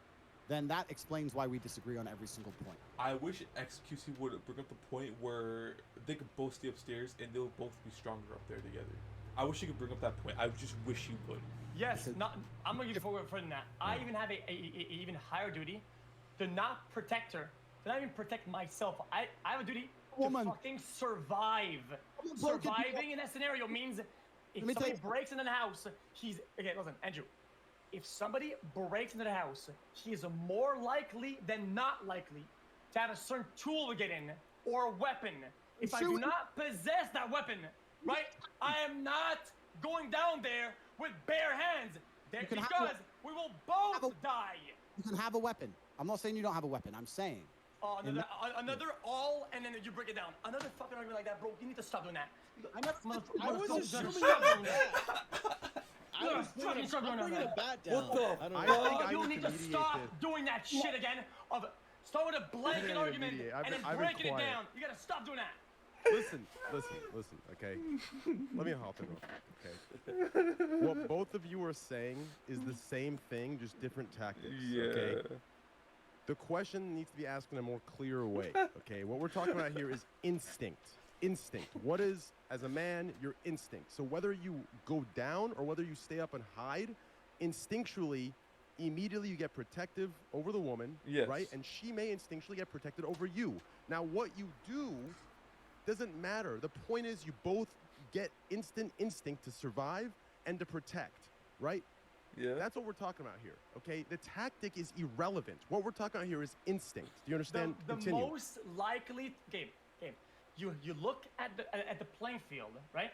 Speaker 4: then that explains why we disagree on every single point.
Speaker 1: I wish xQc would bring up the point where they could both stay upstairs and they'll both be stronger up there together. I wish he could bring up that point. I just wish he would.
Speaker 3: Yes, not. I'm gonna give you forward for that. I even have a even higher duty to not protect her, to not even protect myself. I have a duty
Speaker 4: Woman.
Speaker 3: to fucking survive.
Speaker 4: Woman broke into
Speaker 3: Surviving in that scenario means if
Speaker 4: me tell
Speaker 3: somebody
Speaker 4: you-
Speaker 3: breaks into the house, okay. Listen, Andrew. If somebody breaks into the house, he is more likely than not likely to have a certain tool to get in or a weapon. If I do not possess that weapon, right, I am not going down there with bare hands.
Speaker 4: can have
Speaker 3: Because we will both die.
Speaker 4: You can have a weapon. I'm not saying you don't have a weapon. I'm saying
Speaker 3: Another all, and then you break it down. Another fucking argument like that, bro. You need to stop doing that.
Speaker 5: I was assuming that. I was
Speaker 3: fucking
Speaker 5: bringing a bat down.
Speaker 2: What the?
Speaker 5: I don't
Speaker 6: I
Speaker 5: know.
Speaker 6: think I
Speaker 3: You
Speaker 6: need
Speaker 3: need
Speaker 6: to
Speaker 3: to
Speaker 6: mediate
Speaker 3: stop
Speaker 6: this.
Speaker 3: doing that shit again. Start with a blanket
Speaker 6: need to
Speaker 3: argument
Speaker 6: mediate.
Speaker 3: and then
Speaker 6: I've been
Speaker 3: breaking it
Speaker 6: quiet.
Speaker 3: down. You gotta stop doing that.
Speaker 6: Listen, okay? Let me hop in real quick, okay? What both of you are saying is the same thing, just different tactics, okay? The question needs to be asked in a more clear way, okay? What we're talking about here is instinct. Instinct. What is, as a man, your instinct? So whether you go down or whether you stay up and hide, instinctually, immediately you get protective over the woman, right? And she may instinctually get protected over you. Now, what you do doesn't matter. The point is you both get instant instinct to survive and to protect, right?
Speaker 1: Yeah.
Speaker 6: That's what we're talking about here, okay? The tactic is irrelevant. What we're talking about here is instinct. Do you understand?
Speaker 3: The
Speaker 6: Continue.
Speaker 3: most likely game. You look at the playing field, right?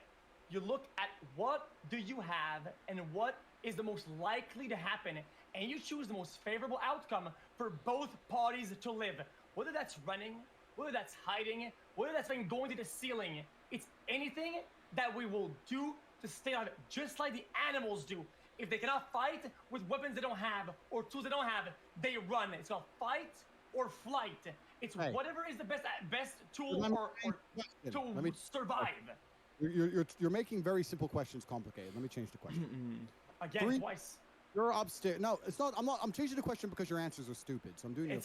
Speaker 3: You look at what do you have and what is the most likely to happen, and you choose the most favorable outcome for both parties to live. Whether that's running, whether that's hiding, whether that's going to the ceiling, it's anything that we will do to stay alive, just like the animals do. If they cannot fight with weapons they don't have or tools they don't have, they run. It's called fight or flight. It's whatever is the best tool to survive.
Speaker 4: You're making very simple questions complicated. Let me change the question.
Speaker 3: Again, twice.
Speaker 4: You're upstairs. No, it's not. I'm changing the question because your answers are stupid. So I'm doing your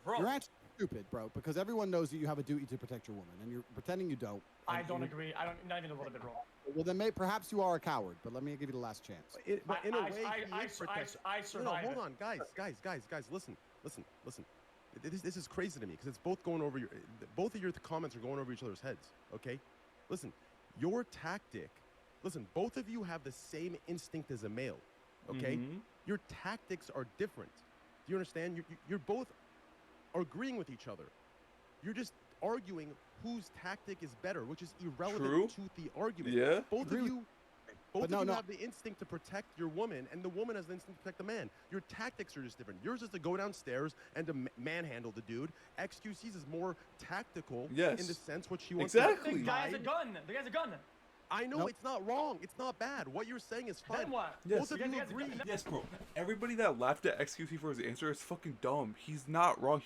Speaker 3: bro.
Speaker 4: Your answers are stupid, bro. Because everyone knows that you have a duty to protect your woman, and you're pretending you don't.
Speaker 3: I don't agree. Not even a little bit wrong.
Speaker 4: Well, then perhaps you are a coward. But let me give you the last chance.
Speaker 6: But in a way,
Speaker 3: I survive.
Speaker 6: No, hold on, guys. Listen. This is crazy to me because it's both going over both of your comments are going over each other's heads. Okay, listen. Your tactic. Listen, both of you have the same instinct as a male. Okay, your tactics are different. Do you understand? You're both agreeing with each other. You're just arguing whose tactic is better, which is irrelevant to the argument.
Speaker 1: Yeah.
Speaker 6: Both of you have the instinct to protect your woman, and the woman has the instinct to protect the man. Your tactics are just different. Yours is to go downstairs and to manhandle the dude. xQc's is more tactical in the sense what she wants to
Speaker 3: The guy has a gun. The guy's a gun.
Speaker 6: I know it's not wrong. It's not bad. What you're saying is fine.
Speaker 3: Then what?
Speaker 1: Yes.
Speaker 6: Both of you agree.
Speaker 1: Yes, bro. Everybody that laughed at xQc for his answer is fucking dumb. He's not wrong.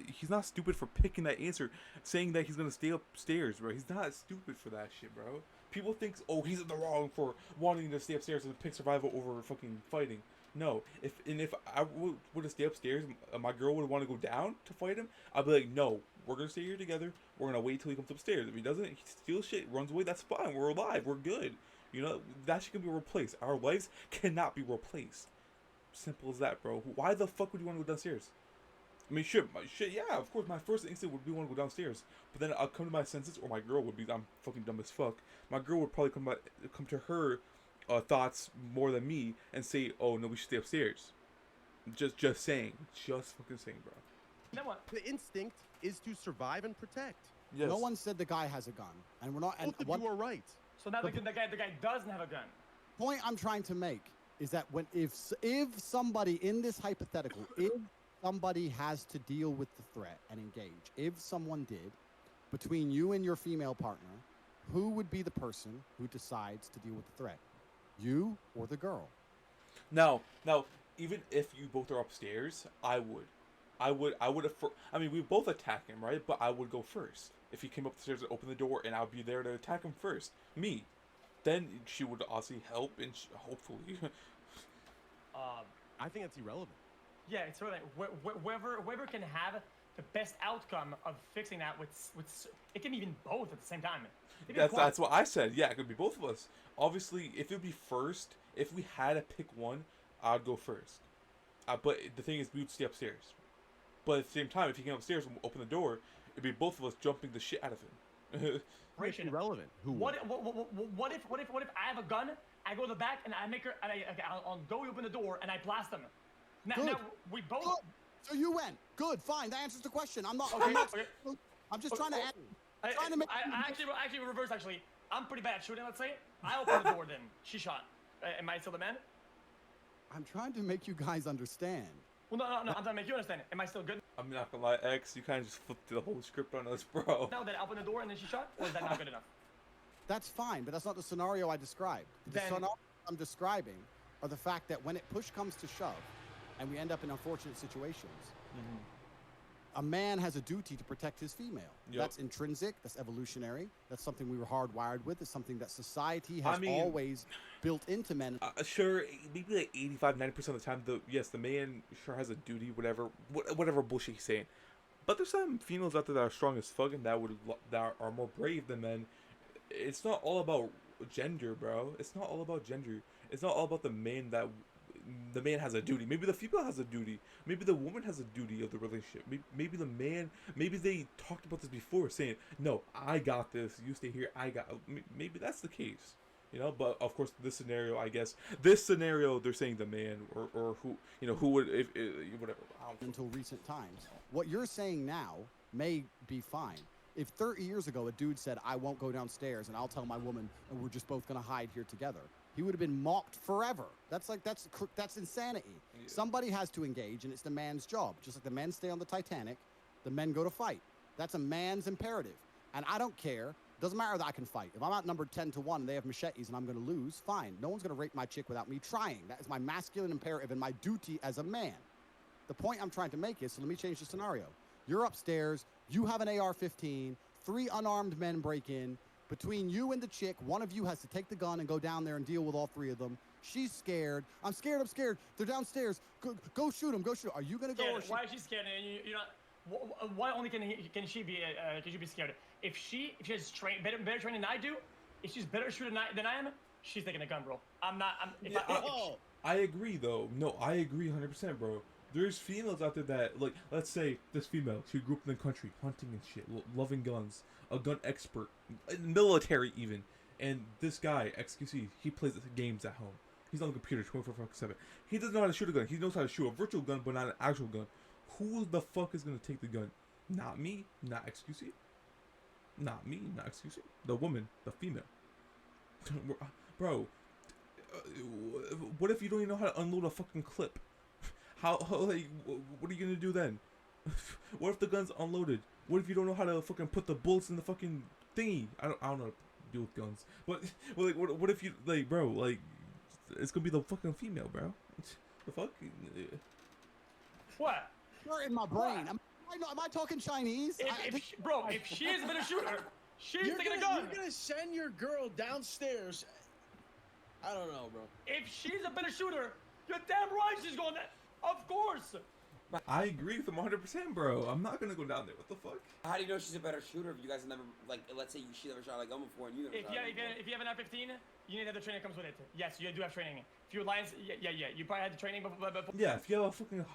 Speaker 1: He's not stupid for picking that answer, saying that he's gonna stay upstairs, bro. He's not stupid for that shit, bro. People think, oh, he's in the wrong for wanting to stay upstairs and pick survival over fucking fighting. No. If I would have stayed upstairs, my girl would want to go down to fight him. I'd be like, no, we're gonna stay here together. We're gonna wait till he comes upstairs. If he doesn't, he steals shit, runs away. That's fine. We're alive. We're good. You know, that shit can be replaced. Our lives cannot be replaced. Simple as that, bro. Why the fuck would you want to go downstairs? I mean, shit, yeah, of course, my first instinct would be want to go downstairs. But then I'll come to my senses, or my girl would be, I'm fucking dumb as fuck. My girl would probably come to her thoughts more than me and say, oh, no, we should stay upstairs. Just saying. Just fucking saying, bro.
Speaker 3: Then what?
Speaker 6: The instinct is to survive and protect.
Speaker 1: Yes.
Speaker 4: No one said the guy has a gun, and we're not. And
Speaker 6: Both of you are right.
Speaker 3: So now the guy doesn't have a gun.
Speaker 4: Point I'm trying to make is that if somebody in this hypothetical, if somebody has to deal with the threat and engage, if someone did, between you and your female partner, who would be the person who decides to deal with the threat? You or the girl?
Speaker 1: Now, even if you both are upstairs, I would I mean, we both attack him, right? But I would go first. If he came up the stairs and opened the door, and I'll be there to attack him first. Me. Then she would obviously help, and hopefully.
Speaker 6: I think that's irrelevant.
Speaker 3: Yeah, it's sort of like whoever can have the best outcome of fixing that with it can be even both at the same time.
Speaker 1: That's what I said. Yeah, it could be both of us. Obviously, if it would be first, if we had to pick one, I'd go first. But the thing is, we would stay upstairs. But at the same time, if he came upstairs and opened the door, it'd be both of us jumping the shit out of him.
Speaker 6: It's irrelevant.
Speaker 3: What if I have a gun? I go to the back and I make her. I'll go open the door and I blast them. Now we both.
Speaker 4: Good. So you went. Good. Fine. That answers the question. I'm not. I'm just trying to.
Speaker 3: Actually, reverse. Actually, I'm pretty bad at shooting. Let's say I open the door. Then she shot. Am I still the man?
Speaker 4: I'm trying to make you guys understand.
Speaker 3: Well, no. I'm trying to make you understand. Am I still good?
Speaker 1: I'm not gonna lie, X, you kind of just flipped the whole script on us, bro.
Speaker 3: No, that opened the door and then she shot? Or is that not good enough?
Speaker 4: That's fine, but that's not the scenario I described. The scenario I'm describing are the fact that when push comes to shove, and we end up in unfortunate situations, a man has a duty to protect his female.
Speaker 1: Yep.
Speaker 4: That's intrinsic, that's evolutionary, that's something we were hardwired with, it's something that society has always built into men.
Speaker 1: Sure, maybe like 85-90% of the time, the man sure has a duty, whatever bullshit he's saying. But there's some females out there that are strong as fuck and that are more brave than men. It's not all about gender, bro. It's not all about gender. It's not all about the man has a duty. Maybe the female has a duty. Maybe the woman has a duty of the relationship. Maybe the man. Maybe they talked about this before, saying, "No, I got this. You stay here. I got." Maybe that's the case, you know. But of course, this scenario, they're saying the man or who, who would if whatever.
Speaker 4: Until recent times, what you're saying now may be fine. If 30 years ago a dude said, "I won't go downstairs and I'll tell my woman and we're just both gonna hide here together," he would have been mocked forever. That's insanity. Yeah. Somebody has to engage, and it's the man's job. Just like the men stay on the Titanic, the men go to fight. That's a man's imperative. And I don't care. Doesn't matter that I can fight. If I'm outnumbered 10-1 and they have machetes and I'm going to lose, fine. No one's going to rape my chick without me trying. That is my masculine imperative and my duty as a man. The point I'm trying to make is, so let me change the scenario. You're upstairs. You have an AR-15. 3 unarmed men break in. Between you and the chick, one of you has to take the gun and go down there and deal with all 3 of them. She's scared. I'm scared. They're downstairs. Go shoot them. Go shoot. Are you gonna go? Or
Speaker 3: why is she scared? And you're not. Why only can she be? Can she be scared? If she has better training than I do, if she's better shooter than I am, she's taking a gun, bro. I'm not.
Speaker 1: I agree though. No, I agree 100%, bro. There's females out there that, like, let's say this female, she grew up in the country, hunting and shit, loving guns, a gun expert, military even. And this guy, xQc, he plays games at home. He's on the computer 24/7. He doesn't know how to shoot a gun. He knows how to shoot a virtual gun, but not an actual gun. Who the fuck is going to take the gun? Not me, not xQc. Not me, not xQc. The woman, the female. Bro, what if you don't even know how to unload a fucking clip? How like, what are you gonna do then? What if the gun's unloaded? What if you don't know how to fucking put the bullets in the fucking thingy? I don't know how to deal with guns. But well, like, what if you like, bro? Like, it's gonna be the fucking female, bro. The fuck?
Speaker 3: What?
Speaker 4: You're in my brain. Am I talking Chinese?
Speaker 3: If she is a better shooter, she's taking a gun.
Speaker 5: You're gonna send your girl downstairs. I don't know, bro.
Speaker 3: If she's a better shooter, you're damn right she's going there. Of course.
Speaker 1: I agree with him 100%, bro. I'm not gonna go down there. What the fuck?
Speaker 2: How do you know she's a better shooter if you guys have never, like, let's say she never shot a gun before and you never shot a gun before?
Speaker 3: If you have an R-15, you need to have the training that comes with it. Yes, you do have training. If you're Lions, yeah, you probably had the training before.
Speaker 1: Yeah, if you have a fucking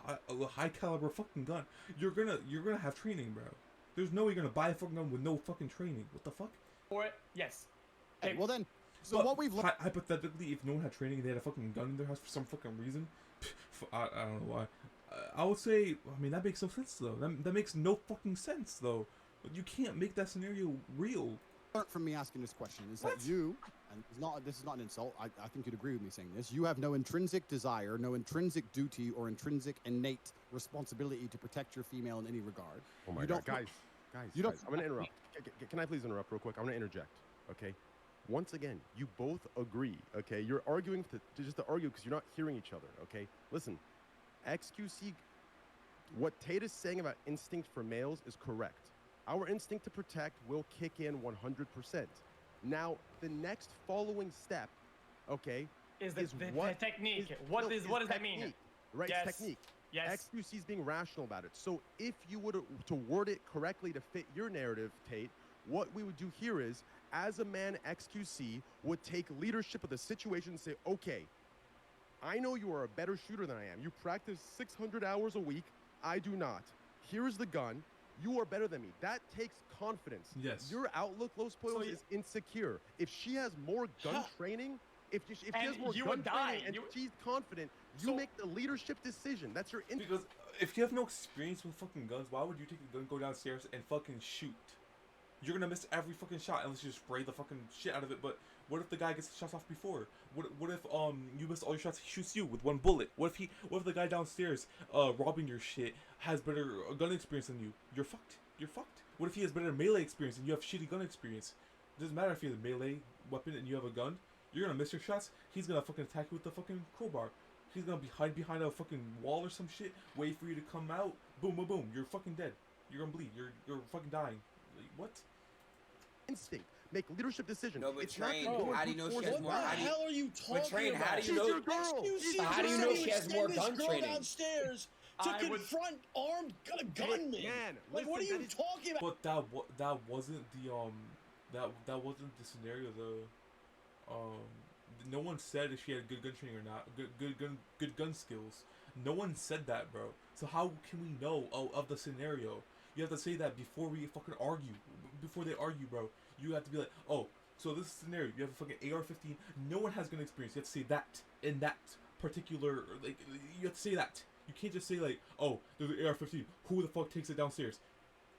Speaker 1: high caliber fucking gun, you're gonna have training, bro. There's no way you're gonna buy a fucking gun with no fucking training. What the fuck?
Speaker 3: For it, yes.
Speaker 4: Okay, well then, so what we've learned.
Speaker 1: Hypothetically, if no one had training and they had a fucking gun in their house for some fucking reason, I don't know why. I would say, I mean, that makes no sense though. That makes no fucking sense though. You can't make that scenario real.
Speaker 4: From me asking this question is that you, and this is not an insult, I think you'd agree with me saying this, you have no intrinsic desire, no intrinsic duty or intrinsic innate responsibility to protect your female in any regard.
Speaker 6: Oh my God, guys, I'm gonna interrupt. Can I please interrupt real quick? I'm gonna interject, okay? Once again, you both agree, okay? You're arguing just to argue because you're not hearing each other, okay? Listen, xQc, what Tate is saying about instinct for males is correct. Our instinct to protect will kick in 100%. Now, the next following step, okay,
Speaker 3: is the technique. What does that mean?
Speaker 6: Right,
Speaker 3: yes.
Speaker 6: Technique.
Speaker 3: Yes.
Speaker 6: xQc is being rational about it. So if you were to word it correctly to fit your narrative, Tate, what we would do here is, as a man, xQc would take leadership of the situation and say, okay, I know you are a better shooter than I am. You practice 600 hours a week. I do not. Here's the gun. You are better than me. That takes confidence.
Speaker 1: Yes.
Speaker 6: Your outlook, Los Pollos, is insecure. If she has more gun training, if she has more gun training and she's confident, you make the leadership decision. That's your instinct.
Speaker 1: Because if you have no experience with fucking guns, why would you take a gun, go downstairs, and fucking shoot? You're gonna miss every fucking shot unless you spray the fucking shit out of it. But what if the guy gets the shots off before? What if you miss all your shots, he shoots you with one bullet? What if the guy downstairs robbing your shit has better gun experience than you? You're fucked. You're fucked. What if he has better melee experience and you have shitty gun experience? It doesn't matter if you have a melee weapon and you have a gun. You're gonna miss your shots. He's gonna fucking attack you with the fucking crowbar. He's gonna be hide behind a fucking wall or some shit. Wait for you to come out. Boom, boom, boom. You're fucking dead. You're gonna bleed. You're fucking dying. Like, what?
Speaker 6: Instinct. Make leadership decisions.
Speaker 2: No, but
Speaker 6: it's
Speaker 2: Train,
Speaker 6: not
Speaker 2: how do you know she has more?
Speaker 5: What the hell are you talking
Speaker 2: But Train,
Speaker 5: about?
Speaker 2: how do you know?
Speaker 6: She's your girl.
Speaker 5: xQc
Speaker 2: How do you
Speaker 5: just
Speaker 2: know
Speaker 5: said
Speaker 2: she
Speaker 5: he
Speaker 2: has
Speaker 5: would
Speaker 2: more
Speaker 5: send this
Speaker 2: gun
Speaker 5: girl
Speaker 2: training?
Speaker 5: downstairs to
Speaker 3: I would-
Speaker 5: confront armed gunmen.
Speaker 6: Man,
Speaker 5: Like, what are
Speaker 6: listen,
Speaker 5: you
Speaker 6: that is-
Speaker 5: talking about?
Speaker 1: But that wasn't the that wasn't the scenario though. No one said if she had good gun training or not. Good gun skills. No one said that, bro. So how can we know of the scenario? You have to say that before we fucking argue. Before they argue, bro. You have to be like, oh, so this is the scenario. You have a fucking AR-15. No one has gun experience. You have to say that in that particular, like, you have to say that. You can't just say like, oh, there's an AR-15. Who the fuck takes it downstairs?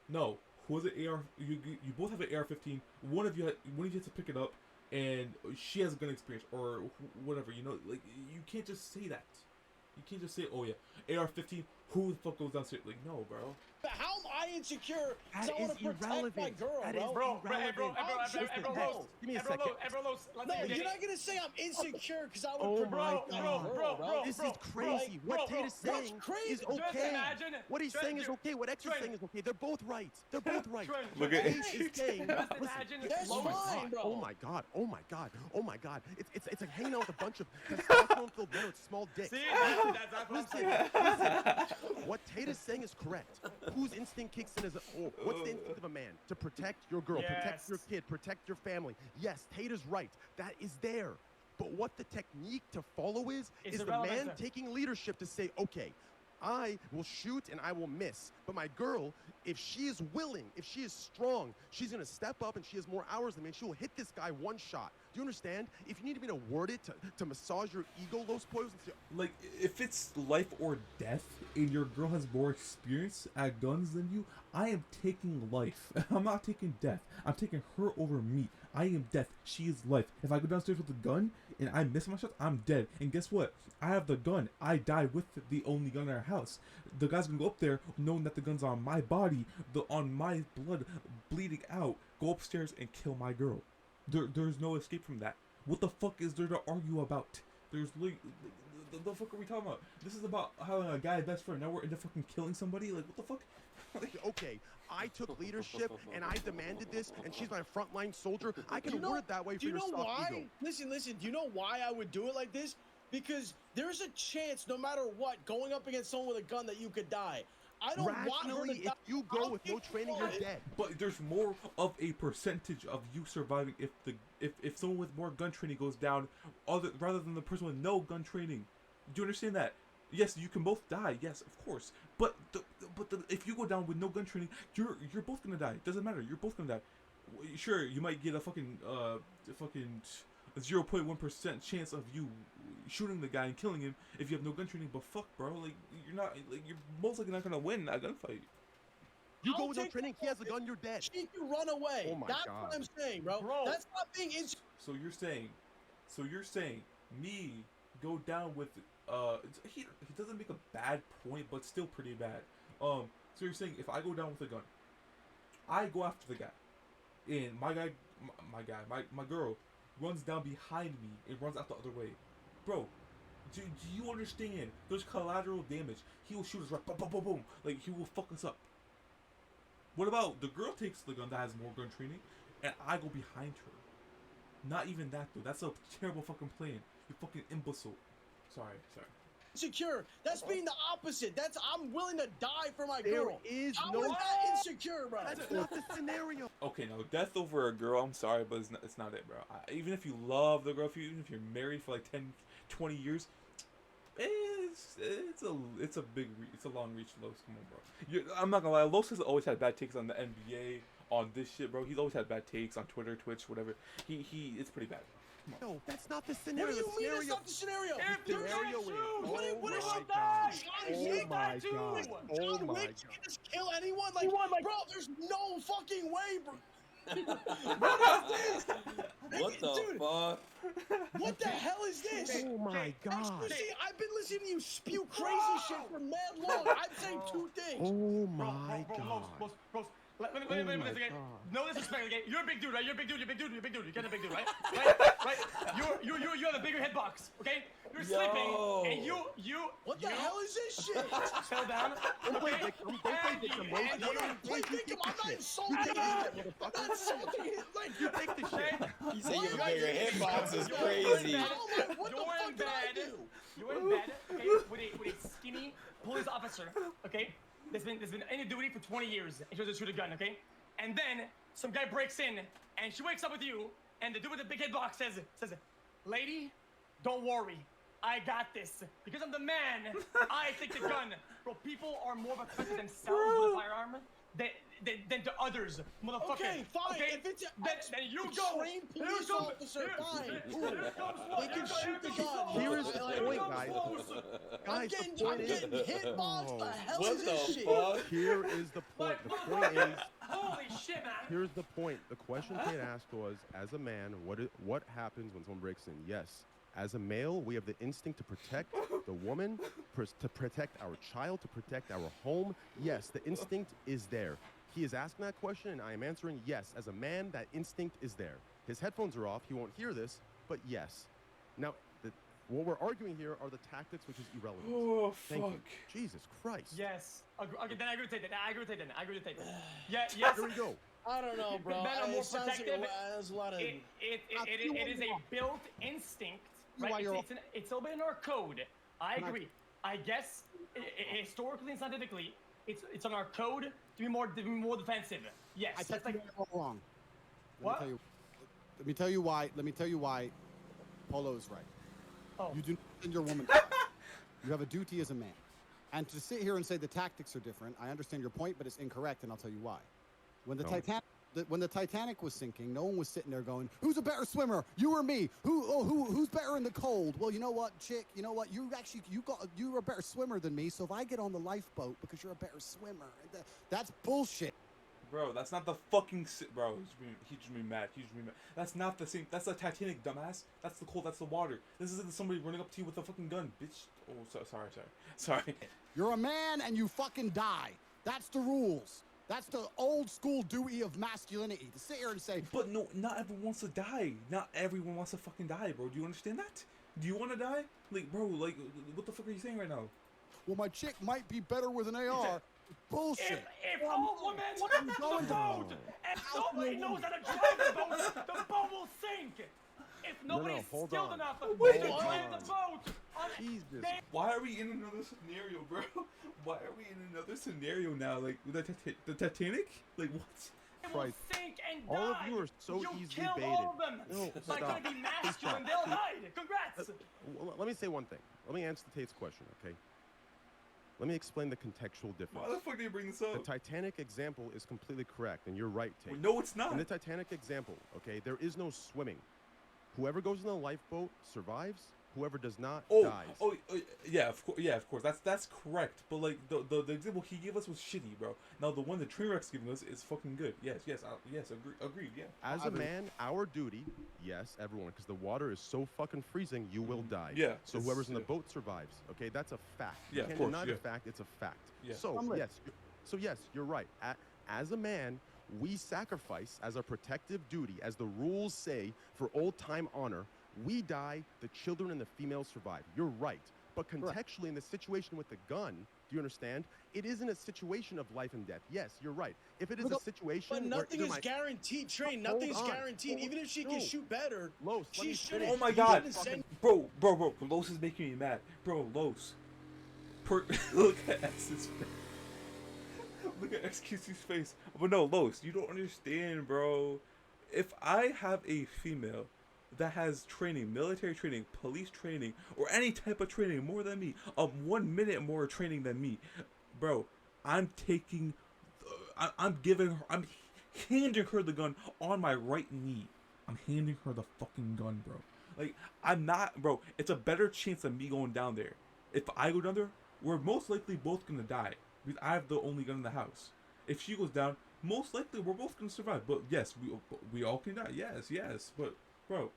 Speaker 1: No. Who has an AR? You both have an AR-15. One of you has to pick it up, and she has a gun experience or whatever. You know, like, you can't just say that. You can't just say, oh yeah, AR-15. Who the fuck goes downstairs? Like, no, bro.
Speaker 5: But how am I insecure? Because
Speaker 6: That
Speaker 5: I want
Speaker 6: is
Speaker 5: to protect my
Speaker 6: irrelevant.
Speaker 5: girl,
Speaker 6: That
Speaker 5: bro.
Speaker 6: is
Speaker 3: Bro,
Speaker 6: irrelevant.
Speaker 3: everyone knows.
Speaker 6: Give me a
Speaker 3: Everyone
Speaker 6: second.
Speaker 3: knows. Let's
Speaker 5: No,
Speaker 3: say
Speaker 5: you're
Speaker 3: Danny-
Speaker 5: not gonna say I'm insecure because I would
Speaker 6: Oh
Speaker 5: protect
Speaker 6: my
Speaker 5: my
Speaker 6: God.
Speaker 5: girl, bro.
Speaker 6: This is
Speaker 3: bro,
Speaker 6: crazy. What
Speaker 3: bro,
Speaker 6: Tate is
Speaker 3: bro,
Speaker 6: saying
Speaker 5: crazy.
Speaker 6: is
Speaker 3: Just
Speaker 6: okay.
Speaker 3: imagine-
Speaker 6: What he's
Speaker 3: Trent,
Speaker 6: saying is
Speaker 3: you-
Speaker 6: okay. What X is
Speaker 3: Trent.
Speaker 6: saying is okay. They're both right. They're both right.
Speaker 3: Trent,
Speaker 1: Look at
Speaker 6: Tate
Speaker 1: it.
Speaker 6: is saying,
Speaker 3: Just
Speaker 6: listen,
Speaker 3: imagine
Speaker 5: That's
Speaker 6: oh my
Speaker 5: fine,
Speaker 6: God,
Speaker 5: bro.
Speaker 6: oh my God, oh my God, oh my God. It's like hanging out with a bunch of testosterone-filled men with small dicks.
Speaker 3: See, that's what I'm saying.
Speaker 6: What Tate is saying is correct. Whose instinct kicks in as a, oh, what's the instinct of a man? To protect your girl, protect your
Speaker 3: Yes.
Speaker 6: kid, protect your family. Yes, Tate is right. That is there. But what the technique to follow is
Speaker 3: It's
Speaker 6: the
Speaker 3: irrelevant,
Speaker 6: man
Speaker 3: sir.
Speaker 6: taking leadership to say, okay, I will shoot and I will miss. But my girl, if she is willing, if she is strong, she's going to step up and she has more hours than me and she will hit this guy one shot. Do you understand? If you need me to word it to massage your ego, Los Pollos, and say,
Speaker 1: Like, if it's life or death and your girl has more experience at guns than you, I am taking life. I'm not taking death. I'm taking her over me. I am death. She is life. If I go downstairs with a gun and I miss my shots, I'm dead. And guess what? I have the gun. I die with the only gun in our house. The guy's gonna go up there knowing that the gun's on my body, on my blood bleeding out, go upstairs and kill my girl. There's no escape from that. What the fuck is there to argue about? There's like, the fuck are we talking about? This is about having a guy best friend. Now we're into fucking killing somebody. Like, what the fuck?
Speaker 6: okay, I took leadership and I demanded this, and she's my frontline soldier. I can
Speaker 5: You know-
Speaker 6: word it that way for
Speaker 5: Do you
Speaker 6: your
Speaker 5: know
Speaker 6: soft
Speaker 5: why?
Speaker 6: ego.
Speaker 5: Listen. Do you know why I would do it like this? Because there's a chance, no matter what, going up against someone with a gun, that you could die. I don't want her
Speaker 6: Rationally,
Speaker 5: to
Speaker 6: if
Speaker 5: die.
Speaker 6: you go
Speaker 5: I'll
Speaker 6: with no
Speaker 5: take
Speaker 6: training, you're
Speaker 5: it.
Speaker 6: dead.
Speaker 1: But there's more of a percentage of you surviving if someone with more gun training goes down, rather than the person with no gun training. Do you understand that? Yes, you can both die. Yes, of course. But if you go down with no gun training, you're both gonna die. Doesn't matter. You're both gonna die. Sure, you might get a fucking 0.1% chance of you shooting the guy and killing him if you have no gun training. But fuck, bro, like you're most likely not gonna win a gunfight.
Speaker 6: You go
Speaker 5: I'll
Speaker 6: with no
Speaker 5: take
Speaker 6: training, he has a gun, you're dead.
Speaker 5: She can run away.
Speaker 6: Oh my
Speaker 5: That's
Speaker 6: God.
Speaker 5: what I'm saying, bro.
Speaker 3: Bro.
Speaker 5: That's not being insecure.
Speaker 1: So you're saying me go down with he doesn't make a bad point, but still pretty bad. So you're saying if I go down with a gun, I go after the guy, and my girl runs down behind me and runs out the other way, bro. Do you understand? There's collateral damage. He will shoot us right, boom, boom, boom, boom. Like, he will fuck us up. What about the girl takes the gun that has more gun training, and I go behind her? Not even that, though. That's a terrible fucking plan. You fucking imbecile. Sorry.
Speaker 5: Insecure. That's being the opposite. That's I'm willing to die for my
Speaker 6: There
Speaker 5: girl.
Speaker 6: is
Speaker 5: How
Speaker 6: no.
Speaker 5: is that insecure, bro?
Speaker 6: That's not the scenario.
Speaker 1: Okay, no, death over a girl, I'm sorry, but it's not it, bro. Even if you love the girl, even if you're married for like 10, 20 years, it's a long reach, Los. Come on, bro. I'm not gonna lie, Los has always had bad takes on the NBA, on this shit, bro. He's always had bad takes on Twitter, Twitch, whatever. It's pretty bad.
Speaker 6: No, that's not the
Speaker 5: What
Speaker 6: scenario.
Speaker 5: do you
Speaker 6: The
Speaker 5: mean that's
Speaker 6: scenario.
Speaker 5: not the scenario?
Speaker 3: If
Speaker 6: The
Speaker 3: you
Speaker 6: scenario
Speaker 3: can't
Speaker 6: is.
Speaker 3: shoot,
Speaker 5: What is
Speaker 6: my
Speaker 5: she
Speaker 6: God.
Speaker 5: dying?
Speaker 6: Oh my
Speaker 3: John
Speaker 6: God.
Speaker 3: Wick,
Speaker 6: Oh
Speaker 5: John
Speaker 6: my
Speaker 5: Wick
Speaker 6: God.
Speaker 5: can just kill anyone? Like,
Speaker 3: You want, like-
Speaker 5: bro, there's no fucking way, bro.
Speaker 2: What the
Speaker 5: Dude,
Speaker 2: fuck?
Speaker 5: what the hell is this?
Speaker 6: Oh my god.
Speaker 5: xQc, I've been listening to you spew crazy shit for mad long. I'm saying two things.
Speaker 6: Oh
Speaker 3: Bro,
Speaker 6: my god.
Speaker 3: Bros, let me
Speaker 6: Oh my
Speaker 3: okay?
Speaker 6: God.
Speaker 3: No disrespect, okay? You're a big dude, right? You're a big dude. You're a big dude. You're a big dude, right? Right? You have a bigger head box, okay? You're sleeping, and you.
Speaker 5: What the hell is this shit?
Speaker 3: Settle down.
Speaker 6: Don't play
Speaker 3: Okay?
Speaker 6: victim. Don't play victim, bro.
Speaker 3: And
Speaker 5: No,
Speaker 3: you.
Speaker 5: no, play victim. I'm not insulting him. I'm not insulting him. Like,
Speaker 6: You take the shit.
Speaker 2: He said you have a bigger hitbox is
Speaker 3: You're
Speaker 2: crazy.
Speaker 5: What the
Speaker 3: You're
Speaker 5: fuck
Speaker 3: in
Speaker 5: did I
Speaker 3: bed.
Speaker 5: do?
Speaker 3: You're in bed, okay, with a skinny police officer, okay? There's been in duty for 20 years, and she was to shoot a gun, okay? And then some guy breaks in, and she wakes up with you, and the dude with the big head box says, "Lady, don't worry, I got this. Because I'm the man, I take the gun." Bro, people are more of a threat to themselves with a firearm than to others, motherfucker.
Speaker 5: Okay, fine.
Speaker 3: Okay?
Speaker 5: If it's
Speaker 3: Then you
Speaker 5: a
Speaker 3: go.
Speaker 5: trained police officer, fine. Cool. They can shoot the gun.
Speaker 6: Here is the point, guys.
Speaker 5: I'm
Speaker 6: Guys, the
Speaker 5: getting
Speaker 6: point is.
Speaker 5: hitbox. The hell
Speaker 2: What
Speaker 5: is this
Speaker 2: the
Speaker 5: shit?
Speaker 2: fuck?
Speaker 6: Here is the point. The point is.
Speaker 3: Holy shit, man.
Speaker 6: Here's the point. The question Tate asked was, as a man, what happens when someone breaks in? Yes, as a male, we have the instinct to protect the woman, to protect our child, to protect our home. Yes, the instinct is there. He is asking that question, and I am answering yes. As a man, that instinct is there. His headphones are off. He won't hear this, but yes. Now, what we're arguing here are the tactics, which is irrelevant.
Speaker 1: Oh,
Speaker 6: Thank
Speaker 1: fuck.
Speaker 6: you. Jesus Christ.
Speaker 3: Yes. Okay, then I agree with Tate. I agree with Tate. Yeah, yes.
Speaker 6: Here we go.
Speaker 5: I don't know, bro.
Speaker 3: Men are more
Speaker 5: It sounds like
Speaker 3: protective.
Speaker 5: there's a lot of.
Speaker 3: It is a built instinct,
Speaker 4: Why
Speaker 3: right?
Speaker 4: you're-
Speaker 3: It's all been in our code. I
Speaker 4: Can I-
Speaker 3: agree. I guess historically and scientifically, it's on our code to be more defensive. Yes.
Speaker 4: I
Speaker 3: That's
Speaker 4: think
Speaker 3: like
Speaker 4: you're all wrong.
Speaker 3: What?
Speaker 4: Let me tell you why. Let me tell you why Polo is right.
Speaker 3: oh.
Speaker 4: You do not send your woman. You have a duty as a man. And to sit here and say the tactics are different, I understand your point, but it's incorrect, and I'll tell you why. When the Titanic was sinking, no one was sitting there going, "Who's a better swimmer, you or me? Who's better in the cold?" Well, you know what, chick? You know what? You're a better swimmer than me. So if I get on the lifeboat because you're a better swimmer, that's bullshit.
Speaker 1: Bro, that's not the fucking bro. He's just be mad. He's just be mad. That's not the same. That's the Titanic, dumbass. That's the cold. That's the water. This isn't somebody running up to you with a fucking gun, bitch. Oh, sorry.
Speaker 4: You're a man and you fucking die. That's the rules. That's the old school duty of masculinity. To sit here and say,
Speaker 1: But no, not everyone wants to die. Not everyone wants to fucking die, bro. Do you understand that? Do you want to die? Like, bro, like, what the fuck are you saying right now?
Speaker 4: well, my chick might be better with an AR. Bullshit.
Speaker 3: If all women look at the boat and nobody knows how to drive the boat will sink. If nobody's
Speaker 6: hold
Speaker 3: skilled
Speaker 6: on.
Speaker 3: enough to
Speaker 6: Wait,
Speaker 3: drive
Speaker 6: on.
Speaker 3: the boat,
Speaker 6: Jesus.
Speaker 1: Why are we in another scenario, bro? Why are we in another scenario now? Like, the Titanic? Like, what?
Speaker 3: they will
Speaker 6: Christ.
Speaker 3: sink and die.
Speaker 6: All of you are so
Speaker 3: you
Speaker 6: easily
Speaker 3: killed
Speaker 6: baited.
Speaker 3: all of them.
Speaker 6: No,
Speaker 3: By
Speaker 6: stop.
Speaker 3: trying to be
Speaker 6: Please
Speaker 3: masculine,
Speaker 6: stop.
Speaker 3: they'll hide. Congrats.
Speaker 6: Well, let me say one thing. Let me answer Tate's question, okay? Let me explain the contextual difference.
Speaker 1: Why the fuck did you bring this
Speaker 6: The
Speaker 1: up?
Speaker 6: Titanic example is completely correct, and you're right, Tate.
Speaker 1: No, it's not.
Speaker 6: In the Titanic example, okay, there is no swimming. Whoever goes in the lifeboat survives. Whoever does not dies.
Speaker 1: Yeah, of course. That's correct. But like the example he gave us was shitty, bro. Now the one the Trainwreck's giving us is fucking good. Yes, agreed. Yeah.
Speaker 6: As a man, our duty, yes, everyone, because the water is so fucking freezing, you will die.
Speaker 1: Yeah,
Speaker 6: So
Speaker 1: it's-
Speaker 6: whoever's in the
Speaker 1: yeah.
Speaker 6: boat survives. Okay, that's a fact.
Speaker 1: Yeah,
Speaker 6: You
Speaker 1: of
Speaker 6: can't
Speaker 1: course,
Speaker 6: deny
Speaker 1: yeah.
Speaker 6: the fact. It's a fact.
Speaker 1: Yeah.
Speaker 6: So yes, you're right. As a man, we sacrifice as a protective duty, as the rules say, for old-time honor. We die, the children and the females survive. You're right. But contextually, in the situation with the gun, do you understand? It isn't a situation of life and death. Yes, you're right. If it is a situation
Speaker 5: But
Speaker 6: where
Speaker 5: nothing
Speaker 6: either
Speaker 5: is guaranteed, Train. Nothing's
Speaker 6: on.
Speaker 5: guaranteed. Even if she can
Speaker 6: No.
Speaker 5: shoot better,
Speaker 6: Los, let
Speaker 5: she
Speaker 6: me
Speaker 5: shouldn't.
Speaker 6: finish.
Speaker 1: Oh my
Speaker 5: you
Speaker 1: God.
Speaker 5: shouldn't send-
Speaker 1: Bro, Los is making me mad. Bro, Los. Look at X's face. Look at xQc's face. But no, Los, you don't understand, bro. If I have a female that has training, military training, police training, or any type of training more than me, 1 minute more training than me, bro, I'm taking, I'm handing her the gun on my right knee. I'm handing her the fucking gun, bro. Like, I'm not, bro, it's a better chance of me going down there. If I go down there, we're most likely both gonna die, because I have the only gun in the house. If she goes down, most likely we're both gonna survive. But yes, we all can die. Yes. But bro,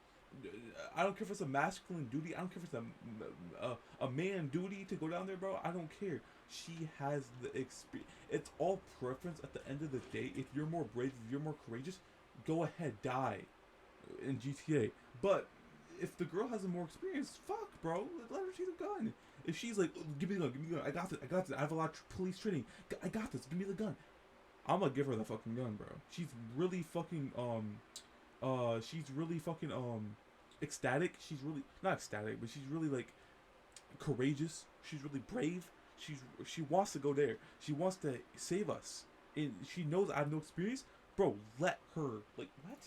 Speaker 1: I don't care if it's a masculine duty. I don't care if it's a man duty to go down there, bro. I don't care. She has the experience. It's all preference. At the end of the day, if you're more brave, if you're more courageous, go ahead, die in GTA. But if the girl has a more experience, fuck, bro. Let her shoot a gun. If she's like, give me the gun, I got this. I have a lot of police training. I got this. Give me the gun. I'm gonna give her the fucking gun, bro. She's really fucking ecstatic. She's really not ecstatic, but she's really like courageous. She's really brave. She wants to go there. She wants to save us. And she knows I have no experience. Bro, let her. Like, what?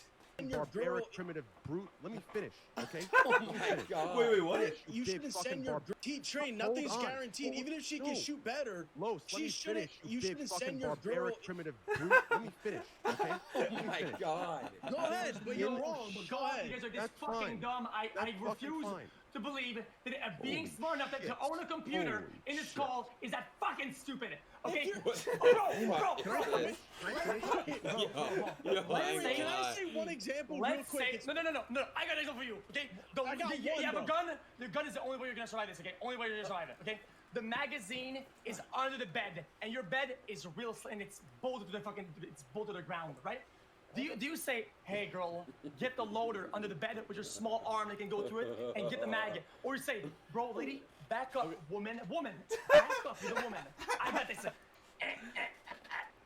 Speaker 6: Barbaric, primitive brute. Let me finish, okay?
Speaker 2: Oh my God.
Speaker 1: Wait, what?
Speaker 5: You shouldn't send your Train. Nothing's guaranteed. Even if she can shoot better,
Speaker 6: Los, let me finish.
Speaker 5: You shouldn't send your
Speaker 6: barbaric,
Speaker 5: girl.
Speaker 6: primitive brute. Let me finish, okay?
Speaker 2: Oh my God.
Speaker 5: Go ahead, but you're wrong. But go ahead.
Speaker 3: You guys are just
Speaker 6: That's
Speaker 3: fucking
Speaker 6: fine.
Speaker 3: dumb. I
Speaker 6: That's
Speaker 3: refuse
Speaker 6: fucking fine.
Speaker 3: to believe that being
Speaker 6: Holy
Speaker 3: smart enough to
Speaker 6: shit.
Speaker 3: own a computer
Speaker 6: Holy
Speaker 3: in this
Speaker 6: shit.
Speaker 3: call is that fucking stupid. Okay?
Speaker 2: Oh
Speaker 3: Bro.
Speaker 5: Larry, can I say one example real
Speaker 3: Let's
Speaker 5: quick?
Speaker 3: say no. I got an example for you. Okay,
Speaker 5: I got
Speaker 3: you
Speaker 5: one,
Speaker 3: have a
Speaker 5: though.
Speaker 3: gun. The gun is the only way you're gonna survive this. Okay, only way you're gonna survive it. Okay, the magazine is under the bed, and your bed is and it's bolted to the ground, right? Do you say, hey girl, get the loader under the bed with your small arm that can go through it and get the mag, or you say, bro, lady, back up, woman, back up, you're the woman. I got this.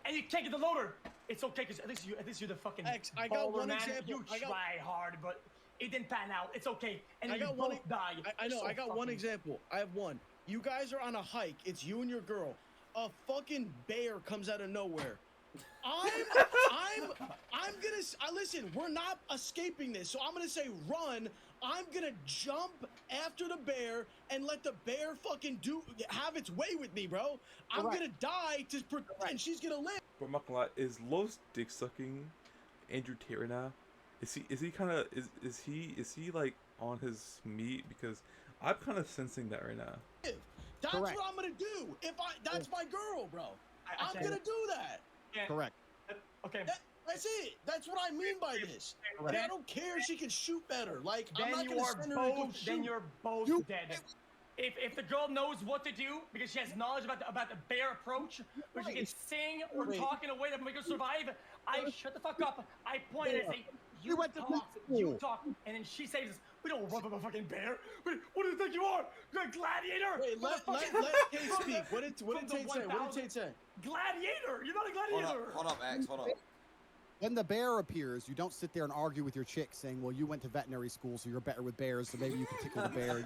Speaker 3: And you can't get the loader. It's okay, because at least you're the fucking
Speaker 5: X, I got
Speaker 3: baller,
Speaker 5: one
Speaker 3: man.
Speaker 5: example.
Speaker 3: You try hard, but it didn't pan out. It's okay. And then you both die.
Speaker 5: I know.
Speaker 3: So
Speaker 5: I got one
Speaker 3: fucking-
Speaker 5: example. I have one. You guys are on a hike. It's you and your girl. A fucking bear comes out of nowhere. Listen, we're not escaping this, so I'm gonna say run. I'm gonna jump after the bear and let the bear fucking have its way with me, bro. I'm gonna die and she's gonna live.
Speaker 1: But I'm not gonna lie, is Los dick sucking Andrew Tate right now? Is he kind of is he like on his meat? Because I'm kind of sensing that right now.
Speaker 5: That's what I'm gonna do. That's my girl, bro. I'm gonna do that.
Speaker 3: Yeah.
Speaker 4: Correct.
Speaker 3: Okay.
Speaker 5: That's it. That's what I mean by this. And I don't care if she can shoot better. Like, I'm not
Speaker 3: Then
Speaker 5: gonna send her to go shoot.
Speaker 3: then you're both dead. If the girl knows what to do because she has knowledge about the bear approach, where she can sing or talk in a way that will make her survive, I shut the fuck up. I point and say, you talk, and then she says, we don't run from a fucking bear. What do you think you are? You're a gladiator.
Speaker 5: Wait, let Tate speak. What did Tate say? What did Tate say?
Speaker 3: Gladiator. You're not a gladiator.
Speaker 2: Hold up, X. Hold up.
Speaker 4: When the bear appears, you don't sit there and argue with your chick saying, well, you went to veterinary school, so you're better with bears, so maybe you can tickle the bear.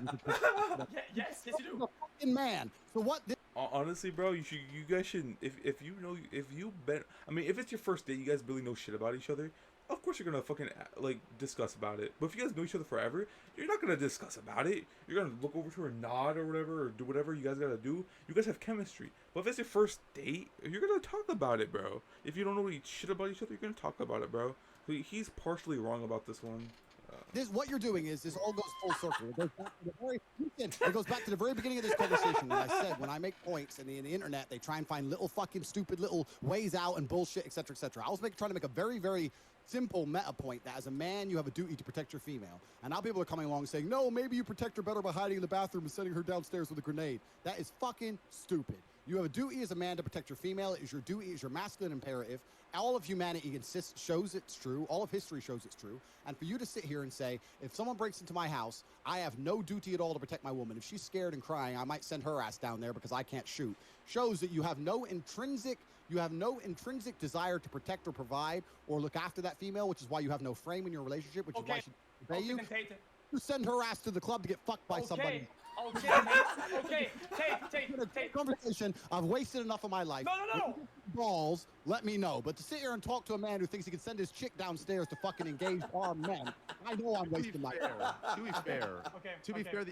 Speaker 3: Yes, you do.
Speaker 4: You're a fucking man. So what?
Speaker 1: Honestly, bro, you guys shouldn't. If it's your first date, you guys really know shit about each other. Of course, you're gonna fucking like discuss about it. But if you guys know each other forever, you're not gonna discuss about it. You're gonna look over to her, nod or whatever, or do whatever you guys gotta do. You guys have chemistry. But if it's your first date, you're gonna talk about it, bro. If you don't know shit about each other, you're gonna talk about it, bro. So he's partially wrong about this one.
Speaker 4: What you're doing is this all goes full circle. It goes back to the very beginning of this conversation when I said when I make points in the internet, they try and find little fucking stupid little ways out and bullshit, etc., etc. I was trying to make a very, very simple meta point that as a man, you have a duty to protect your female. And now people are coming along saying, no, maybe you protect her better by hiding in the bathroom and sending her downstairs with a grenade. That is fucking stupid. You have a duty as a man to protect your female. It is your duty, it is your masculine imperative. All of humanity shows it's true. All of history shows it's true. And for you to sit here and say, if someone breaks into my house, I have no duty at all to protect my woman. If she's scared and crying, I might send her ass down there because I can't shoot. Shows that you have no intrinsic desire to protect or provide or look after that female, which is why you have no frame in your relationship, which is why she obey you. You send her ass to the club to get fucked by somebody.
Speaker 3: Okay, Tate.
Speaker 4: Conversation. I've wasted enough of my life.
Speaker 3: No.
Speaker 4: Balls, let me know. But to sit here and talk to a man who thinks he can send his chick downstairs to fucking engage armed men, I know I'm wasting my time.
Speaker 6: To be fair,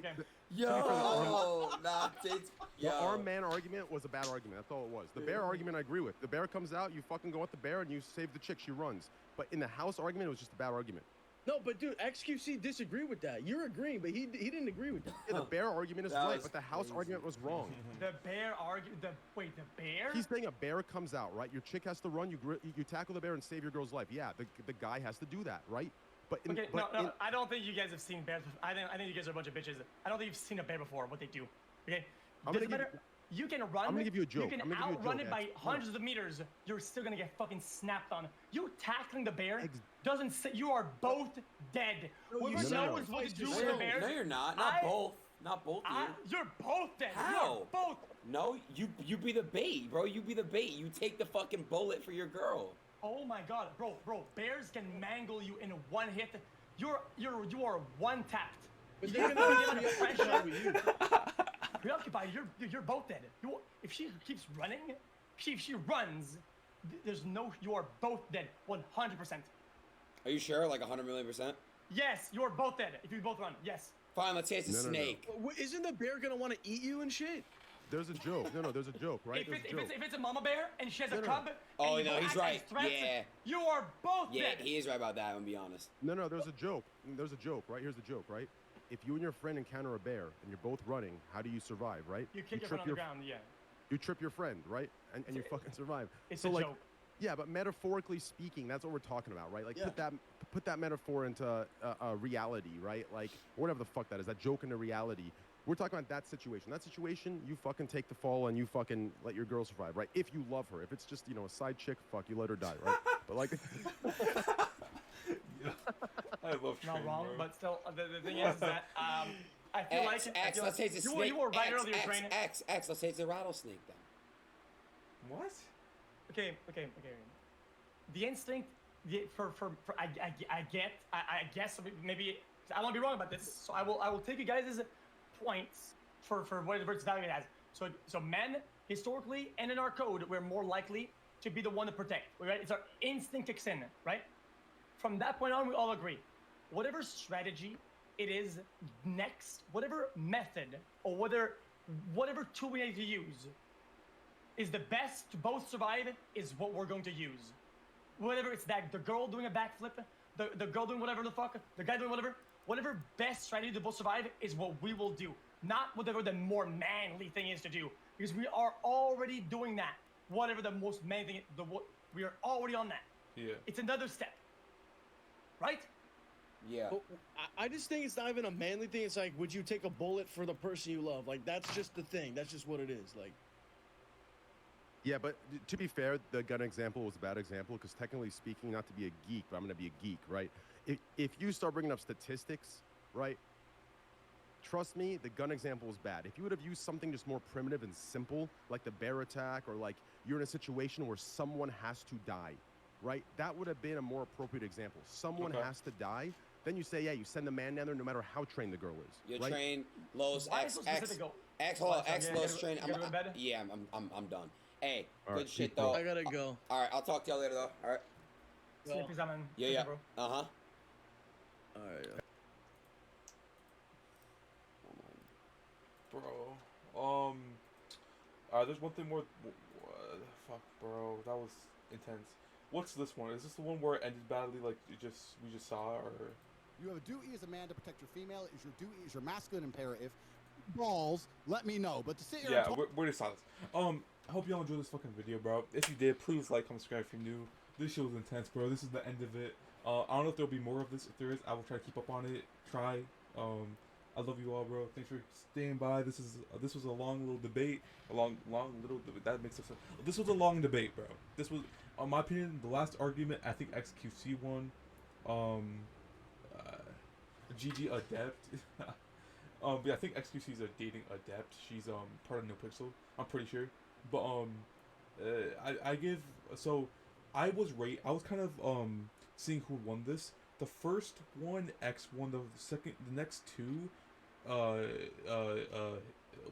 Speaker 2: The
Speaker 6: armed man argument was a bad argument. That's all it was. The bear argument I agree with. The bear comes out, you fucking go at the bear and you save the chick, she runs. But in the house argument, it was just a bad argument.
Speaker 5: No, but dude, xQc disagreed with that. You're agreeing, but he didn't agree with that.
Speaker 6: Yeah, the bear argument is
Speaker 2: That
Speaker 6: right,
Speaker 2: was
Speaker 6: but the house
Speaker 2: crazy.
Speaker 6: argument was wrong.
Speaker 3: The bear argument. The bear.
Speaker 6: He's saying a bear comes out, right? Your chick has to run. You tackle the bear and save your girl's life. Yeah, the guy has to do that, right? But
Speaker 3: Okay, no, I don't think you guys have seen bears. I think you guys are a bunch of bitches. I don't think you've seen a bear before. What they do. Okay. Doesn't matter. You can run.
Speaker 6: I'm gonna give you a joke.
Speaker 3: You can outrun it by hundreds of meters. You're still gonna get fucking snapped on. You tackling the bear doesn't say you are both dead. Whoever knows what to do with the bears.
Speaker 2: No, you're not. Not both. Not both of you.
Speaker 3: You're both dead.
Speaker 2: How?
Speaker 3: You're both.
Speaker 2: No, you be the bait, bro. You be the bait. You take the fucking bullet for your girl.
Speaker 3: Oh my god, bro. Bears can mangle you in one hit. You are one tapped.
Speaker 5: But they're gonna be under pressure with you.
Speaker 3: Preoccupied, you're both dead. If she keeps running, if she runs, you are both dead, 100%.
Speaker 2: Are you sure? Like 100 million%?
Speaker 3: Yes, you are both dead if you both run. Yes.
Speaker 2: Fine, let's say it's a snake.
Speaker 5: Isn't the bear gonna want to eat you and shit?
Speaker 6: There's a joke. No, there's a joke, right?
Speaker 3: If it's a mama bear and she has a cub.
Speaker 2: Oh
Speaker 3: and
Speaker 2: no, he's right. Yeah.
Speaker 3: You are both dead.
Speaker 2: Yeah, he is right about that. I'm gonna be honest.
Speaker 6: No, there's a joke. There's a joke, right? Here's the joke, right? If you and your friend encounter a bear and you're both running, how do you survive, right?
Speaker 3: You kick your friend on the ground, yeah.
Speaker 6: You trip your friend, right? And you fucking survive.
Speaker 3: It's
Speaker 6: so
Speaker 3: a
Speaker 6: like,
Speaker 3: joke.
Speaker 6: Yeah, but metaphorically speaking, that's what we're talking about, right? Like put that metaphor into reality, right? Like whatever the fuck that is, that joke into reality. We're talking about that situation. That situation, you fucking take the fall and you fucking let your girl survive, right? If you love her. If it's just, a side chick, fuck, you let her die, right? But like...
Speaker 1: I love
Speaker 3: not wrong, bro. But still, the thing is that I feel like
Speaker 2: let's say it's a snake.
Speaker 3: You were right earlier, Train.
Speaker 2: X, let's say it's a rattlesnake then.
Speaker 1: What?
Speaker 3: Okay. The instinct, I guess maybe I want to be wrong about this, so I will take you guys' points for whatever its value it has. So men historically and in our code, we're more likely to be the one to protect. Right? It's our instinct kicks in, right? From that point on, we all agree. Whatever strategy it is next, whatever method or whatever tool we need to use is the best to both survive is what we're going to use. Whether it's that the girl doing a backflip, the girl doing whatever the fuck, the guy doing whatever best strategy to both survive is what we will do. Not whatever the more manly thing is to do. Because we are already doing that. Whatever the most manly thing is, we are already on that.
Speaker 1: Yeah.
Speaker 3: It's another step. Right?
Speaker 2: Yeah.
Speaker 5: But I just think it's not even a manly thing. It's like, would you take a bullet for the person you love? Like, that's just the thing. That's just what it is. Like.
Speaker 6: Yeah, but to be fair, the gun example was a bad example because technically speaking, not to be a geek, but I'm going to be a geek, right? If you start bringing up statistics, right, trust me, the gun example was bad. If you would have used something just more primitive and simple, like the bear attack, or like you're in a situation where someone has to die, right? That would have been a more appropriate example. Someone has to die. Then you say, yeah, you send the man down there no matter how trained the girl is.
Speaker 2: You're
Speaker 6: right?
Speaker 2: trained, Lowe's, X, Lowe's train. Yeah, I'm done. Hey, good shit though.
Speaker 5: I gotta go.
Speaker 2: All right, I'll talk to y'all later though. All right. Yeah. Uh-huh.
Speaker 5: All right.
Speaker 1: Bro. There's one thing more. Fuck, bro. That was intense. What's this one? Is this the one where it ended badly, like we just saw, or?
Speaker 4: You have a duty as a man to protect your female. Is your duty, is your masculine imperative. Balls, let me know. But to sit here and talk...
Speaker 1: we're just saw this. I hope y'all enjoyed this fucking video, bro. If you did, please like, comment, subscribe if you're new. This show was intense, bro. This is the end of it. I don't know if there'll be more of this. If there is, I will try to keep up on it. I love you all, bro. Thanks for staying by. This was a long little debate. That makes sense. This was a long debate, bro. This was, in my opinion, the last argument. I think xQc won. GG Adept. Yeah, I think xQc is a dating adept. She's part of No Pixel. I'm pretty sure. But I was kind of seeing who won this. The first one, X won. The next two,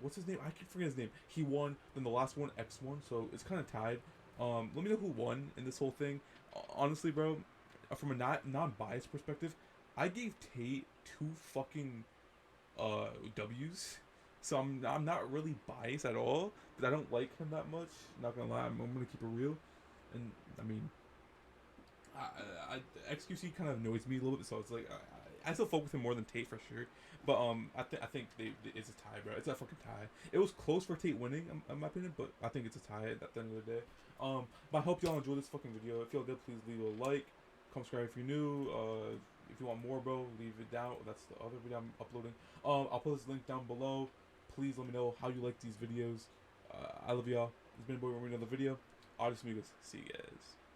Speaker 1: what's his name? I can't forget his name. He won. Then the last one, X won. So it's kind of tied. Let me know who won in this whole thing. Honestly, bro, from a non-biased perspective, I gave Tate 2 fucking W's. So I'm not really biased at all, but I don't like him that much. Not gonna lie, I'm gonna keep it real. And I mean, xQc kind of annoys me a little bit, so it's like I still fuck with him more than Tate for sure. But I think it's a tie, bro. It's a fucking tie. It was close for Tate winning, in my opinion, but I think it's a tie at the end of the day. But I hope y'all enjoyed this fucking video. If y'all did, please leave a like, come subscribe if you're new. If you want more, bro, leave it down. That's the other video I'm uploading. I'll put this link down below. Please let me know how you like these videos. I love y'all. It's been a boy. We're another video. Audience amigos. See you guys.